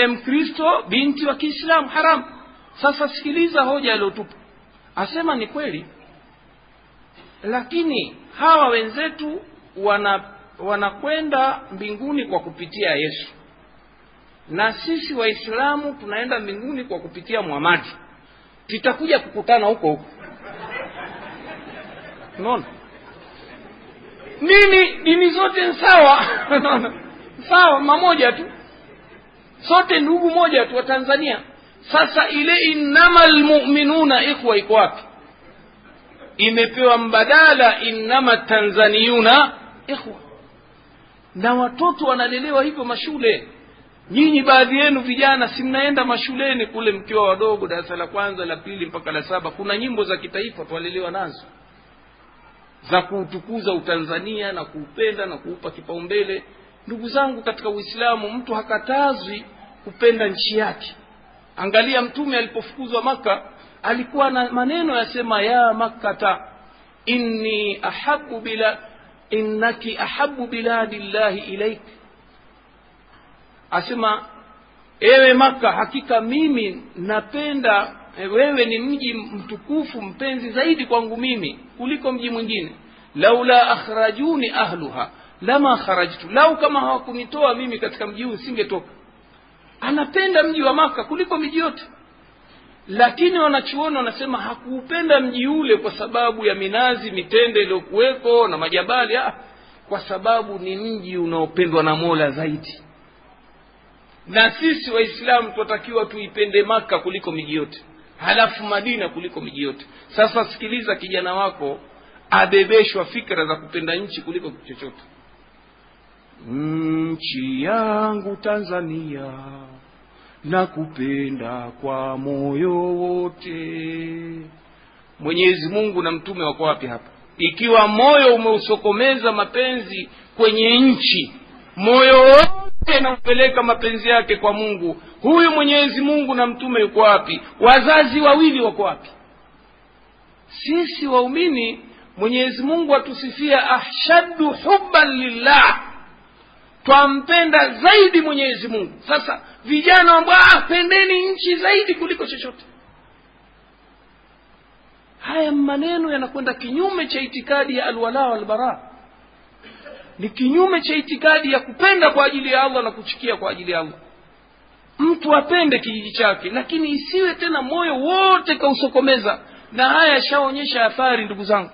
Mkristo binti wa Kiislamu haramu. Sasa sikiliza hoja aliyotupa. Asema ni kweli, lakini hawa wenzetu wanakwenda mbinguni kwa kupitia Yesu, na sisi Waislamu tunaenda mbinguni kwa kupitia Muhammad. Tutakuja kukutana huko huko. Unaona? Dini zote ni sawa. Sawa, mamoja tu. Sote ndugu moja tu wa Tanzania. Sasa ile innamal mu'minuna ikhwa iko wapi? Imepewa mbadala innama tanzaniyuna ikhwa. Na watoto wanalelewa hivyo mashule. Nyinyi baadhi yenu vijana si mnaenda mashuleni kule mkiwa wadogo, darasa la kwanza, la pili mpaka la 7, kuna nyimbo za kitaifa tuwalelewa nazo za kuutukuza Utanzania na kuupenda na kuupa kipaumbele. Ndugu zangu katika Uislamu, mtu hakatazwi kupenda nchi yake. Angalia Mtume alipofukuzwa Maka, alikuwa na maneno yasema ya Makkata innaki ahabbu biladillahi ilaik. Asema ewe Maka, hakika mimi napenda wewe, ni mji mtukufu mpenzi zaidi kwangu mimi kuliko mji mwingine. Laula akhrajuni ahluha lama kharajtu, lau kama hawakunitoa mimi katika mji huu singetoka. Anapenda mji wa Maka kuliko miji yote. Lakini wanachuoni wanasema hakuupenda mji ule kwa sababu ya minazi mitende iliyokuweko na majabali, kwa sababu ni mji unaopendwa na Mola zaidi. Na sisi Waislamu tunatakiwa tuipende Maka kuliko miji yote, halafu Madina kuliko miji yote. Sasa sikiliza, kijana wako abebeshwa fikra za kupenda nchi kuliko kitu chochote. Nchi yangu Tanzania nakupenda kwa moyo wote. Mwenyezi Mungu na mtume wako wapi hapa? Ikiwa moyo umeusokomeza mapenzi kwenye nchi, moyo wote na upeleka mapenzi yake kwa Mungu, huyu Mwenyezi Mungu na mtume yuko wapi? Wazazi wawili wako wapi? Sisi waumini, Mwenyezi Mungu atusifia ahshaddu hubban lillah, twampenda zaidi Mwenyezi Mungu. Sasa vijana ambao pendeni nchi zaidi kuliko chochote. Haya maneno yanakwenda kinyume cha itikadi ya alwala wal bara. Ni kinyume cha itikadi ya kupenda kwa ajili ya Allah na kuchukia kwa ajili ya Allah. Mtu apende kijiji chake, lakini isiwe tena moyo wote kausokomeza. Na haya yashaonyesha athari, ndugu zangu.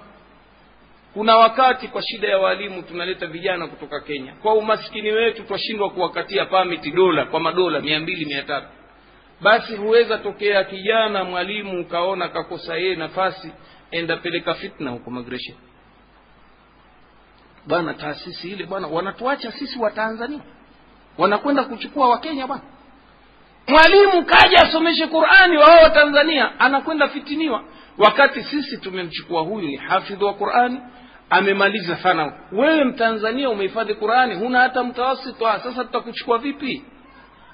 Kuna wakati kwa shida ya walimu tunaleta vijana kutoka Kenya. Kwa umaskini wetu twashindwa kuwakatia permit dola kwa madola 200-300. Basi huweza tokea kijana mwalimu kaona kakosa yeye nafasi, enda peleka fitna huko migration. Bwana taasisi ile bwana wanatuacha sisi wa Tanzania, wanakwenda kuchukua wa Kenya bwana. Mwalimu kaja asomeshe Qur'ani wa Tanzania anakwenda fitiniwa, wakati sisi tumemchukua huyu ni hafidh wa Qur'ani, amemaliza sana. Wewe Mtanzania umehifadhi Qur'ani, huna hata mtawasit, sasa tutakuchukua vipi?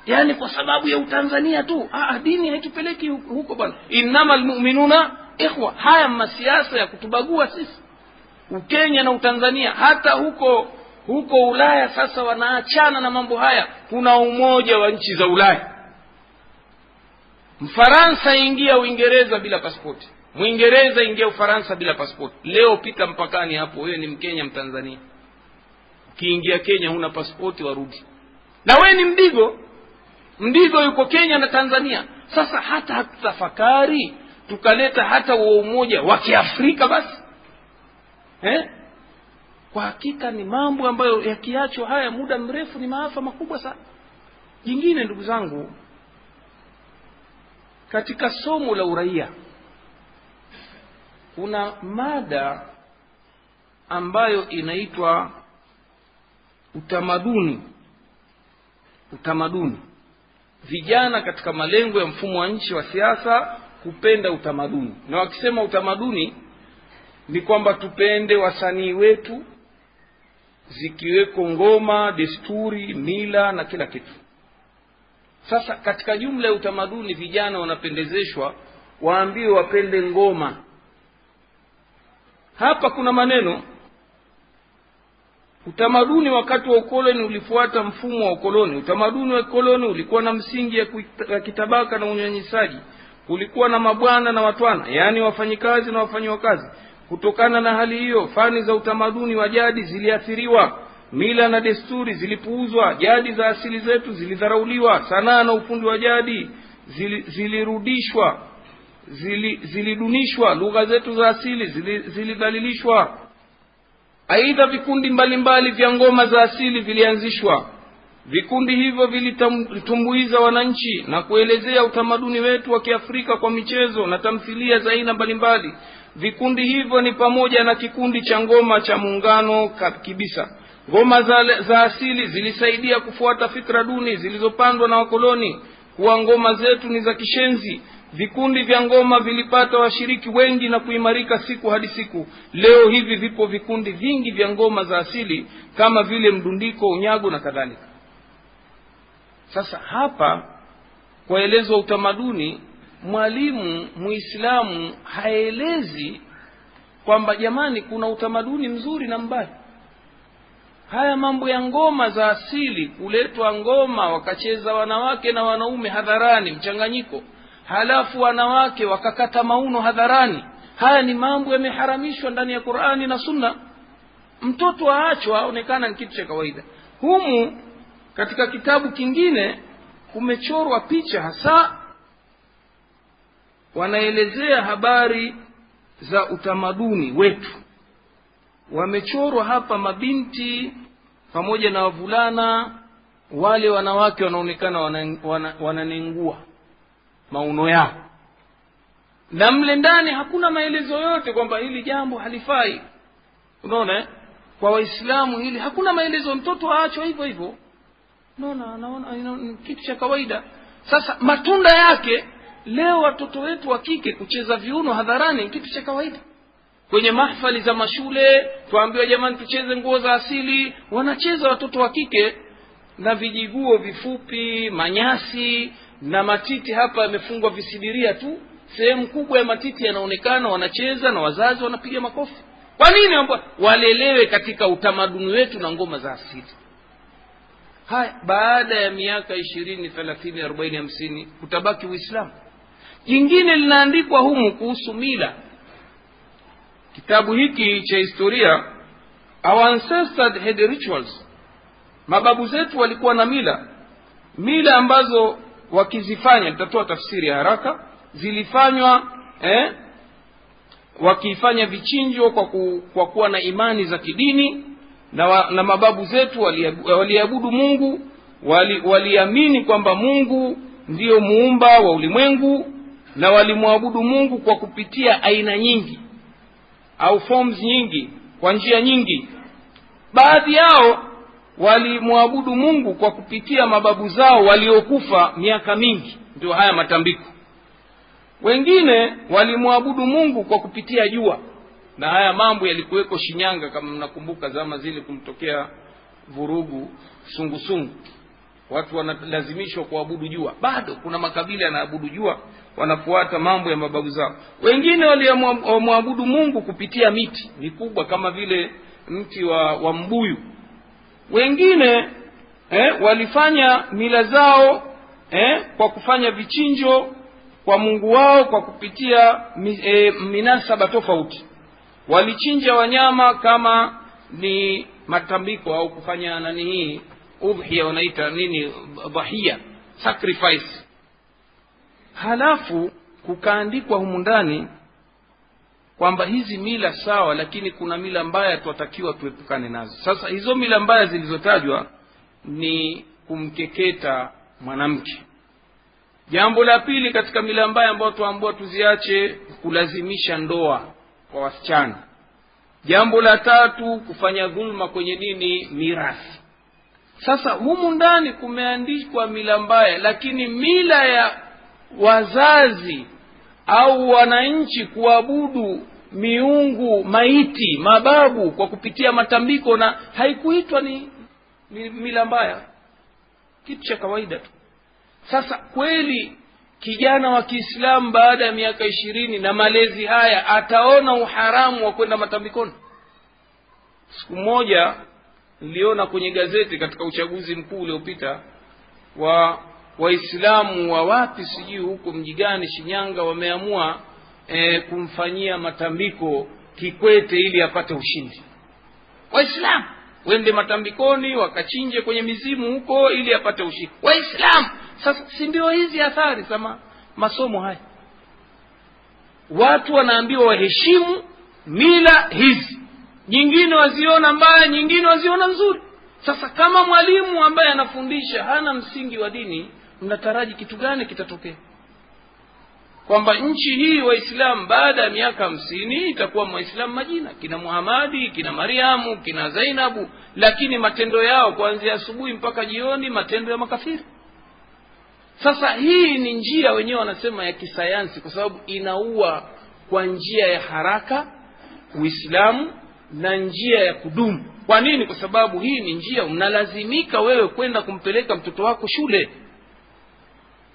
Yani kwa sababu ya Utanzania tu. Dini haitupeleki huko bwana. Innamal mu'minuna ikhwa. Haya masiasa ya kutubagua sisi, Ukenya na Utanzania. Hata huko Ulaya sasa wanaachana na mambo haya. Kuna umoja wa nchi za Ulaya. Mfaransa ingia Uingereza bila pasipoti, Mwingereza ingia Ufaransa bila passport. Leo pita mpakani hapo, wewe ni Mkenya Mtanzania. Ukiingia Kenya huna passport warudi. Na wewe ni Mdigo yuko Kenya na Tanzania. Sasa hata hatutafakari tukaleta hata umoja wa Kiafrika basi. Kwa hakika ni mambo ambayo yakiachwa haya muda mrefu ni maafa makubwa sana. Jingine ndugu zangu, katika somo la uraia kuna mada ambayo inaitwa utamaduni. Vijana katika malengo ya mfumo wa nchi wa siasa kupenda utamaduni. Na wakisema utamaduni ni kwamba tupende wasanii wetu, zikiweko ngoma, desturi, mila na kila kitu. Sasa katika jumla ya utamaduni vijana wanapendezeshwa waambiwe wapende ngoma. Hapa kuna maneno. Utamaduni wakati wa ukoloni ulifuata mfumo wa ukoloni. Utamaduni wa ukoloni ulikuwa na msingi ya kitabaka na unyanyasaji. Kulikuwa na mabwana na watwana, yani wafanyikazi na wafanyakazi. Kutokana na hali hiyo, fani za utamaduni wa jadi ziliathiriwa, mila na desturi zilipuuzwa, jadi za asili zetu zilidharauliwa, sanaa na ufundi wa jadi zilidunishwa, lugha zetu za asili zilidhalilishwa. Aidha vikundi mbalimbali vya ngoma za asili vilianzishwa. Vikundi hivyo vilitumbuiza wananchi na kuelezea utamaduni wetu wa Kiafrika kwa michezo na tamthilia za aina mbalimbali. Vikundi hivyo ni pamoja na kikundi cha ngoma cha Muungano Kibisa. Ngoma za asili zilisaidia kufuata fikra duni zilizopandwa na wakoloni kuwa ngoma zetu ni za kishenzi. Vikundi vya ngoma vilipata washiriki wengi na kuimarika siku hadi siku. Leo hivi vipo vikundi vingi vya ngoma za asili kama vile mdundiko, unyago na kadhalika. Sasa hapa kwa elezo utamaduni, mwalimu Muislamu haelezi kwamba jamani kuna utamaduni mzuri na mbaya. Haya mambo ya ngoma za asili, kuletwa ngoma wakacheza wanawake na wanaume hadharani mchanganyiko, halafu wanawake wakakata mauno hadharani, haya ni mambo yameharamishwa ndani ya Qur'ani na Sunna. Mtoto aachwa aonekana ni kitu cha kawaida. Humu katika kitabu kingine kumechorwa picha hasa wanaelezea habari za utamaduni wetu. Wamechorwa hapa mabinti pamoja na wavulana, wale wanawake wanaonekana wananengua mauno yao. Na mle ndani hakuna maelezo yote kwamba hili jambo halifai. Unaona kwa Waislamu hili hakuna maelezo, mtoto aachwe hivyo hivyo. Naona kitu cha kawaida. Sasa matunda yake leo watoto wetu wa kike kucheza viuno hadharani kitu cha kawaida. Kwenye mahfali za mashule tuambiwa jamani tucheze nguo za asili, wanacheza watoto wa kike na vijiguo vifupi, manyasi na matiti hapa yamefungwa visidiria tu. Sehemu kubwa ya matiti yanaonekana, wanacheza na wazazi wanapiga makofi. Kwa nini? Walelewe katika utamaduni wetu na ngoma za asili. Haya, baada ya miaka 20, 30, 40, 50 kutabaki Uislamu. Jingine linaandikwa humu kuhusu mila. Kitabu hiki cha historia, Our Ancestors Had Rituals. Mababu zetu walikuwa na mila ambazo wakizifanya, nitatoa tafsiri ya haraka, zilifanywa wakifanya vichinjo kwa kuwa na imani za kidini, na mababu zetu waliabudu Mungu, waliamini kwamba Mungu ndiyo muumba wa ulimwengu, na walimwabudu Mungu kwa kupitia aina nyingi au forms nyingi, kwa njia nyingi. Baadhi yao walimwabudu Mungu kwa kupitia mababu zao waliokufa miaka mingi, ndio haya matambiko. Wengine walimwabudu Mungu kwa kupitia jua, na haya mambo yalikuweko Shinyanga kama mnakumbuka zama zile kumtokea vurugu sungusungu. Watu wanalazimishwa kuabudu jua. Bado kuna makabila yanaabudu jua, wanafuata mambo ya mababu zao. Wengine walimwabudu Mungu kupitia miti mikubwa kama vile mti wa mbuyu. Wengine walifanya mila zao kwa kufanya vichinjo kwa Mungu wao kwa kupitia minasaba tofauti. Walichinja wanyama kama ni matambiko au kufanya hii udhiya, wanaita nini, dhahia, sacrifice. Halafu kukaandikwa humu ndani kwamba hizi mila sawa, lakini kuna mila mbaya tunatakiwa tuepukane nazo. Sasa hizo mila mbaya zilizotajwa ni kumkeketa mwanamke. Jambo la pili katika mila mbaya ambayo tuambiwa tuziache, kulazimisha ndoa kwa wasichana. Jambo la tatu, kufanya dhulma kwenye mirathi. Sasa humu ndani kumeandikwa mila mbaya, lakini mila ya wazazi au wananchi kuabudu miungu maiti, mababu kwa kupitia matambiko, na haikuitwa ni mila mbaya, kitu cha kawaida tu. Sasa kweli kijana wa Kiislamu baada ya miaka 20 na malezi haya ataona uharamu wa kwenda matambikoni? Siku moja niliona kwenye gazeti katika uchaguzi mkuu uliopita Waislamu wa wapi sijui huko mji gani, Shinyanga, wameamua kumfanyia matambiko Kikwete ili apate ushindi. Waislamu wende matambikoni wakachinje kwenye mizimu huko ili apate ushindi. Waislamu. Sasa si ndio hizi athari za masomo haya? Watu wanaambiwa waheshimu mila hizi, nyingine waziona mbaya, nyingine waziona nzuri. Sasa kama mwalimu ambaye anafundisha hana msingi wa dini, mnataraji kitu gani kitatokea? Kwamba nchi hii Waislamu baada ya miaka 50 itakuwa Waislamu majina, kina Muhammadi, kina Mariamu, kina Zainabu, lakini matendo yao kuanzia asubuhi mpaka jioni matendo ya makafiri. Sasa hii ni njia wenyewe wanasema ya kisayansi, kwa sababu inaua kwa njia ya haraka Uislamu na njia ya kudumu. Kwa nini? Kwa sababu hii ni njia unalazimika wewe kwenda kumpeleka mtoto wako shule,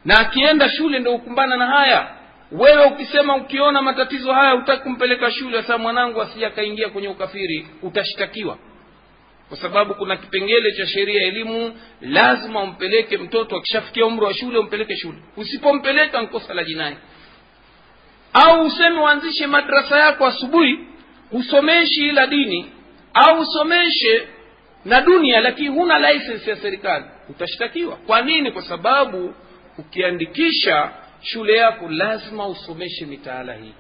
na akienda shule ndio ukumbana na haya. Wewe ukisema ukiona matatizo haya hutaki kumpeleka shule, sasa mwanangu asije kaingia kwenye ukafiri, utashtakiwa. Kwa sababu kuna kipengele cha sheria ya elimu, lazima umpeleke mtoto akishafikia umri wa shule, umpeleke shule. Usipompeleka ni kosa la jinai. Au useme uanzishe madrasa yako asubuhi, usomeshi ila dini, au usomeshe na dunia, lakini huna license ya serikali, utashtakiwa. Kwa nini? Kwa sababu ukiandikisha shule yako lazima usomeshe mitaala hii.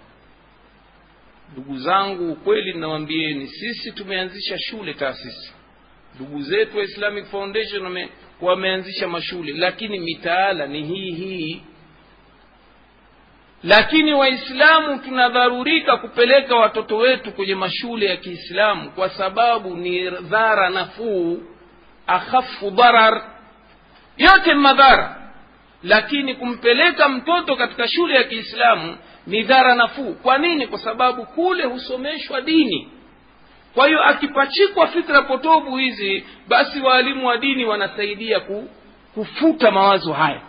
Ndugu zangu, ukweli ninawaambieni, sisi tumeanzisha shule taasisi. Ndugu zetu wa Islamic Foundation wameanzisha mashule, lakini mitaala ni hii. Lakini Waislamu tunadharurika kupeleka watoto wetu kwenye mashule ya Kiislamu kwa sababu ni dhara nafuu, akhafu darar, yote madhara. Lakini kumpeleka mtoto katika shule ya Kiislamu ni dhara nafuu. Kwa nini? Kwa sababu kule husomeshwa dini. Kwa hiyo akipachikwa fikra potovu hizi, basi walimu wa dini wanasaidia kufuta mawazo haya.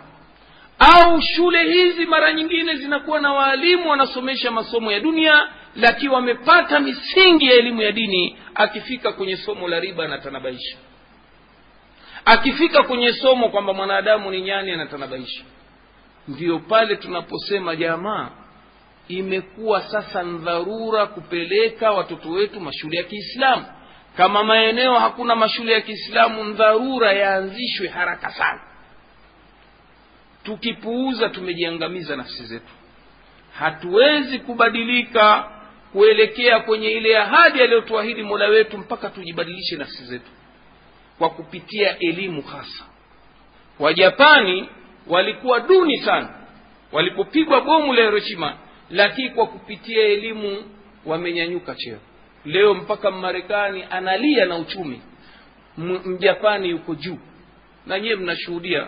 Au shule hizi mara nyingine zinakuwa na walimu wanasomesha masomo ya dunia, lakini wamepata misingi ya elimu ya dini. Akifika kwenye somo la riba anatanabaisha, akifika kwenye somo kwamba mwanadamu ni nyani anatanabaisha. Ndio pale tunaposema jamaa, imekuwa sasa dharura kupeleka watoto wetu mashule ya Kiislamu. Kama maeneo hakuna mashule ya Kiislamu, dharura yaanzishwe haraka sana. Tukipuuza tumejiangamiza nafsi zetu. Hatuwezi kubadilika kuelekea kwenye ile ahadi aliyotuahidi Mola wetu mpaka tujibadilishe nafsi zetu kwa kupitia elimu hasa. Wajapani walikuwa duni sana walipopigwa bomu la Hiroshima, lakini kwa kupitia elimu wamenyanyuka cheo. Leo mpaka Marekani analia na uchumi, Mjapani yuko juu. Na nyie mnashuhudia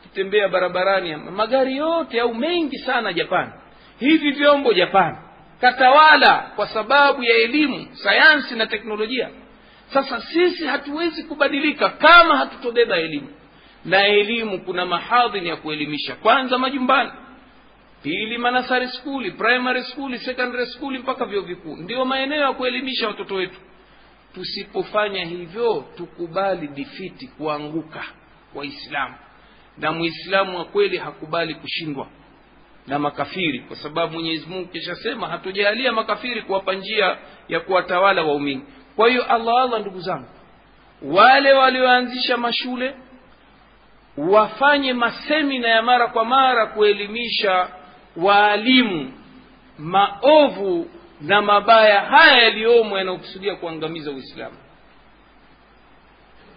kitembea barabarani, magari yote au mengi sana Japani, hivi vyombo Japani katawala kwa sababu ya elimu, sayansi na teknolojia. Sasa sisi hatuwezi kubadilika kama hatutobeba elimu. Na elimu kuna mahadhini ya kuelimisha, kwanza majumbani, pili manasari school, primary school, secondary school mpaka vyuo vikuu. Ndio maeneo ya kuelimisha watoto wetu. Tusipofanya hivyo tukubali defeat, kuanguka Waislamu. Na Muislamu wa kweli hakubali kushindwa. na makafiri, kwa sababu Mwenyezi Mungu kishasema hatujalia makafiri kuwapa njia ya kuwatawala waumini. Kwa hiyo Allah, ndugu zangu, wale walioanzisha mashule wafanye masemina ya mara kwa mara kuelimisha waalimu maovu na mabaya haya yaliyomo yanayokusudia kuangamiza Uislamu.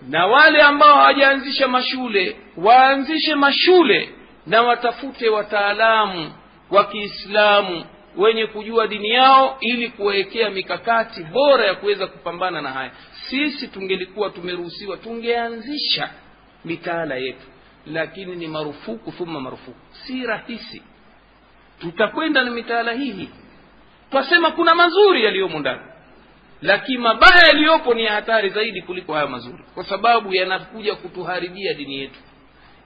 Na wale ambao hawajaanzisha mashule waanzishe mashule na watafute wataalamu wa Kiislamu wenye kujua dini yao ili kuwekea mikakati bora ya kuweza kupambana na haya. Sisi tungelikuwa tumeruhusiwa tungeanzisha mitaala yetu, lakini ni marufuku thumma marufuku. Si rahisi. Tutakwenda na mitaala hii. Twasema kuna mazuri yaliyomo ndani, lakini mabaya yaliyopo ni hatari zaidi kuliko haya mazuri, kwa sababu yanakuja kutuharibia dini yetu,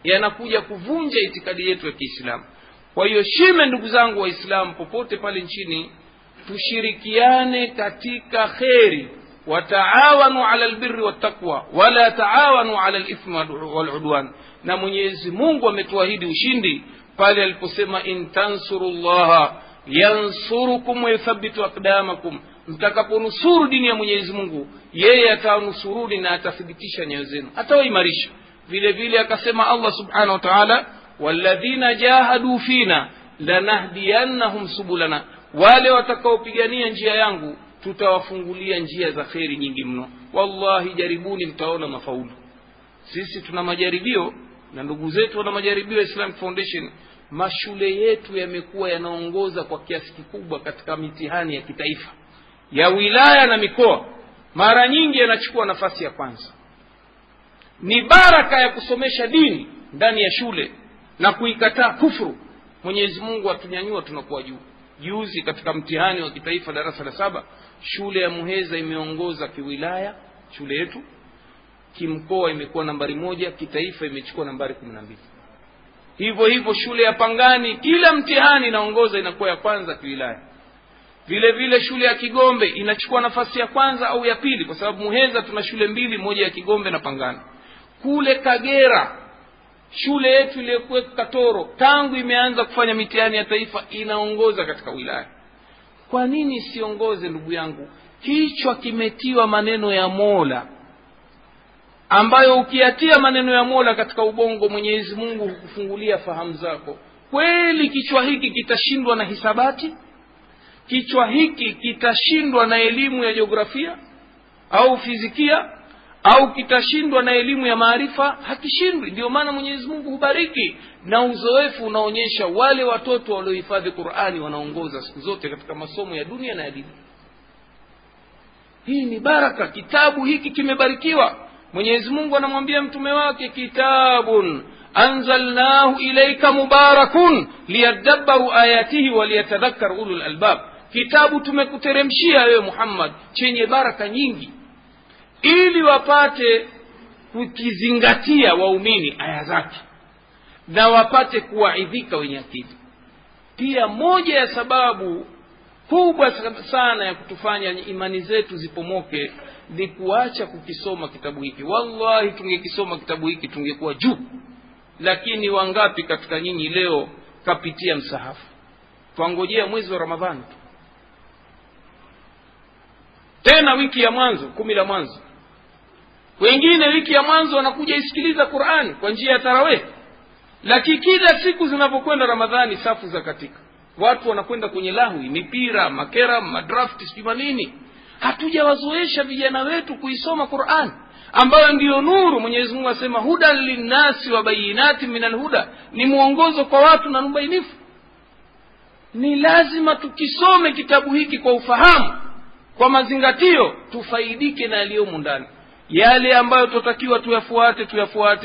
yanakuja kuvunja itikadi yetu ya Kiislamu. Kwa hiyo shime, ndugu zangu Waislamu popote pale nchini, tushirikiane katika kheri. Wataawanu ala albirri wattaqwa wala taawanu ala alithmi waludwan. Na Mwenyezi Mungu ametuahidi ushindi pale aliposema in tansurullaha yansurukum wa yuthabbitu aqdamakum. Mtakaponusuru dini ya Mwenyezi Mungu, yeye atanusuruni na atathibitisha nyayo zenu, atawaimarisha. Vile vile akasema Allah subhanahu wa ta'ala, walladhina jahadu fina lanahdiyannahum subulana, wale watakaopigania njia yangu tutawafungulia njia za kheri nyingi mno. Wallahi, jaribuni mtaona mafaulu. Sisi tuna majaribio na ndugu zetu wana majaribio. Islamic Foundation, mashule yetu yamekuwa yanaongoza kwa kiasi kikubwa katika mitihani ya kitaifa ya wilaya na mikoa, mara nyingi yanachukua nafasi ya kwanza. Ni baraka ya kusomesha dini ndani ya shule na kuikataa kufuru. Mwenyezi Mungu atunyanyua, tunakuwa juu. Juzi katika mtihani wa kitaifa darasa la 7, shule ya Muheza imeongoza kiwilaya, shule yetu. Kimkoa imekuwa nambari 1, kitaifa imechukua nambari 12. Hivyo hivyo shule ya Pangani kila mtihani inaongoza, inakuwa ya kwanza kiwilaya. Vile vile shule ya Kigombe inachukua nafasi ya kwanza au ya pili, kwa sababu Muheza tuna shule 2, moja ya Kigombe na Pangani. Kule Kagera shule yetu iliyokuwa Katoro, tangu imeanza kufanya mitihani ya taifa inaongoza katika wilaya. Kwa nini siongoze, ndugu yangu? Kichwa kimetiwa maneno ya Mola, ambayo ukiatia maneno ya Mola katika ubongo, Mwenyezi Mungu hukufungulia fahamu zako. Kweli kichwa hiki kitashindwa na hisabati? Kichwa hiki kitashindwa na elimu ya jiografia au fizikia, au kitashindwa na elimu ya maarifa? Hakishindwi. Ndio maana Mwenyezi Mungu hubariki, na uzoefu unaonyesha wale watoto waliohifadhi Qur'ani wanaongoza siku zote katika masomo ya dunia na ya dini. Hii ni baraka. Kitabu hiki kimebarikiwa. Mwenyezi Mungu anamwambia mtume wake, kitabun anzalnahu ilayka mubarakun liyadabbaru ayatihi waliyatadhakkar ulul albab. Kitabu tumekuteremshia wewe Muhammad chenye baraka nyingi, ili wapate kukizingatia waumini aya zake na wapate kuwaidhika wenye akili. Pia moja ya sababu kubwa sana ya kutufanya imani zetu zipomoke ni kuacha kukisoma kitabu hiki. Wallahi, tungekisoma kitabu hiki tungekuwa juu. Lakini wangapi katika nyinyi leo kapitia msahafu? Tuangojea mwezi wa Ramadhani tena wiki ya mwanzo, 10 la mwanzo. Wengine wiki ya mwanzo wanakuja isikiliza Qur'ani kwa njia ya tarawih. Lakini kila siku zinapokwenda Ramadhani, safu za katika, watu wanakwenda kwenye lahwi, mipira, makera, madraft, sima nini. Hatujawazoesha vijana wetu kuisoma Qur'an ambayo ndiyo nuru. Mwenyezi Mungu asema hudan linnasi wa bayinatin minal huda, ni mwongozo kwa watu na ubainifu. Ni lazima tukisome kitabu hiki kwa ufahamu, kwa mazingatio, tufaidike na yaliyomo ndani. Yale ambayo tutakiwa tuyafuate,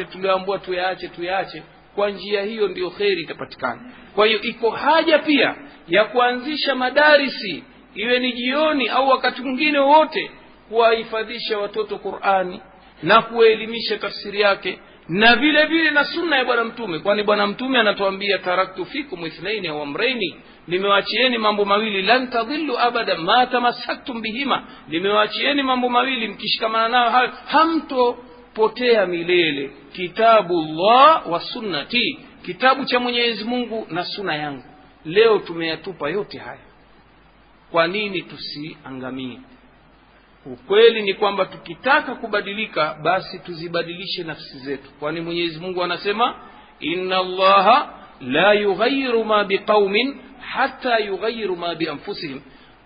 tuliambiwa tuyaache. Kwa njia hiyo ndio kheri itapatikana. Kwa hiyo iko haja pia ya kuanzisha madarisi, iwe ni jioni au wakati mwingine wote, kuwahifadhisha watoto Qur'ani na kuelimisha tafsiri yake, na vile vile na sunna ya bwana mtume. Kwani bwana mtume anatuambia, taraktu fikum ithnaini au amrayni, nimewaachieni mambo mawili, lan tadhillu abada ma tamassaktum bihima, nimewaachieni mambo mawili mkishikamana nayo hamtopotea milele. Kitabullah wa sunnati, kitabu cha Mwenyezi Mungu na sunna yangu. leo tumeyatupa yote haya. Kwa nini tusiangamie? Ukweli ni kwamba tukitaka kubadilika, basi tuzibadilishe nafsi zetu, kwani Mwenyezi Mungu anasema inna Allaha la yughayyiru ma biqaumin hatta yughayyiru ma bi anfusihim.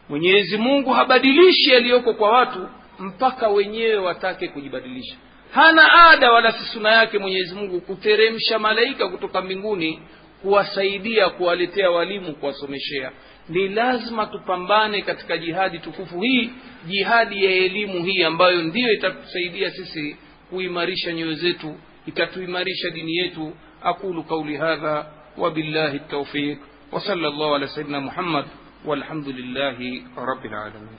Mwenyezi Mungu habadilishi yaliyoko kwa watu mpaka wenyewe watake kujibadilisha. Hana ada wala sunna yake Mwenyezi Mungu kuteremsha malaika kutoka mbinguni kuwasaidia, kuwaletea walimu, kuwasomeshea. Ni lazima tupambane katika jihadi tukufu hii, jihadi ya elimu hii ambayo ndiyo itatusaidia sisi kuimarisha nyoyo zetu, itatuimarisha dini yetu. Aqulu qawli hadha wa billahi at-tawfiq wa sallallahu ala sayyidina Muhammad walhamdulillahi rabbil alamin.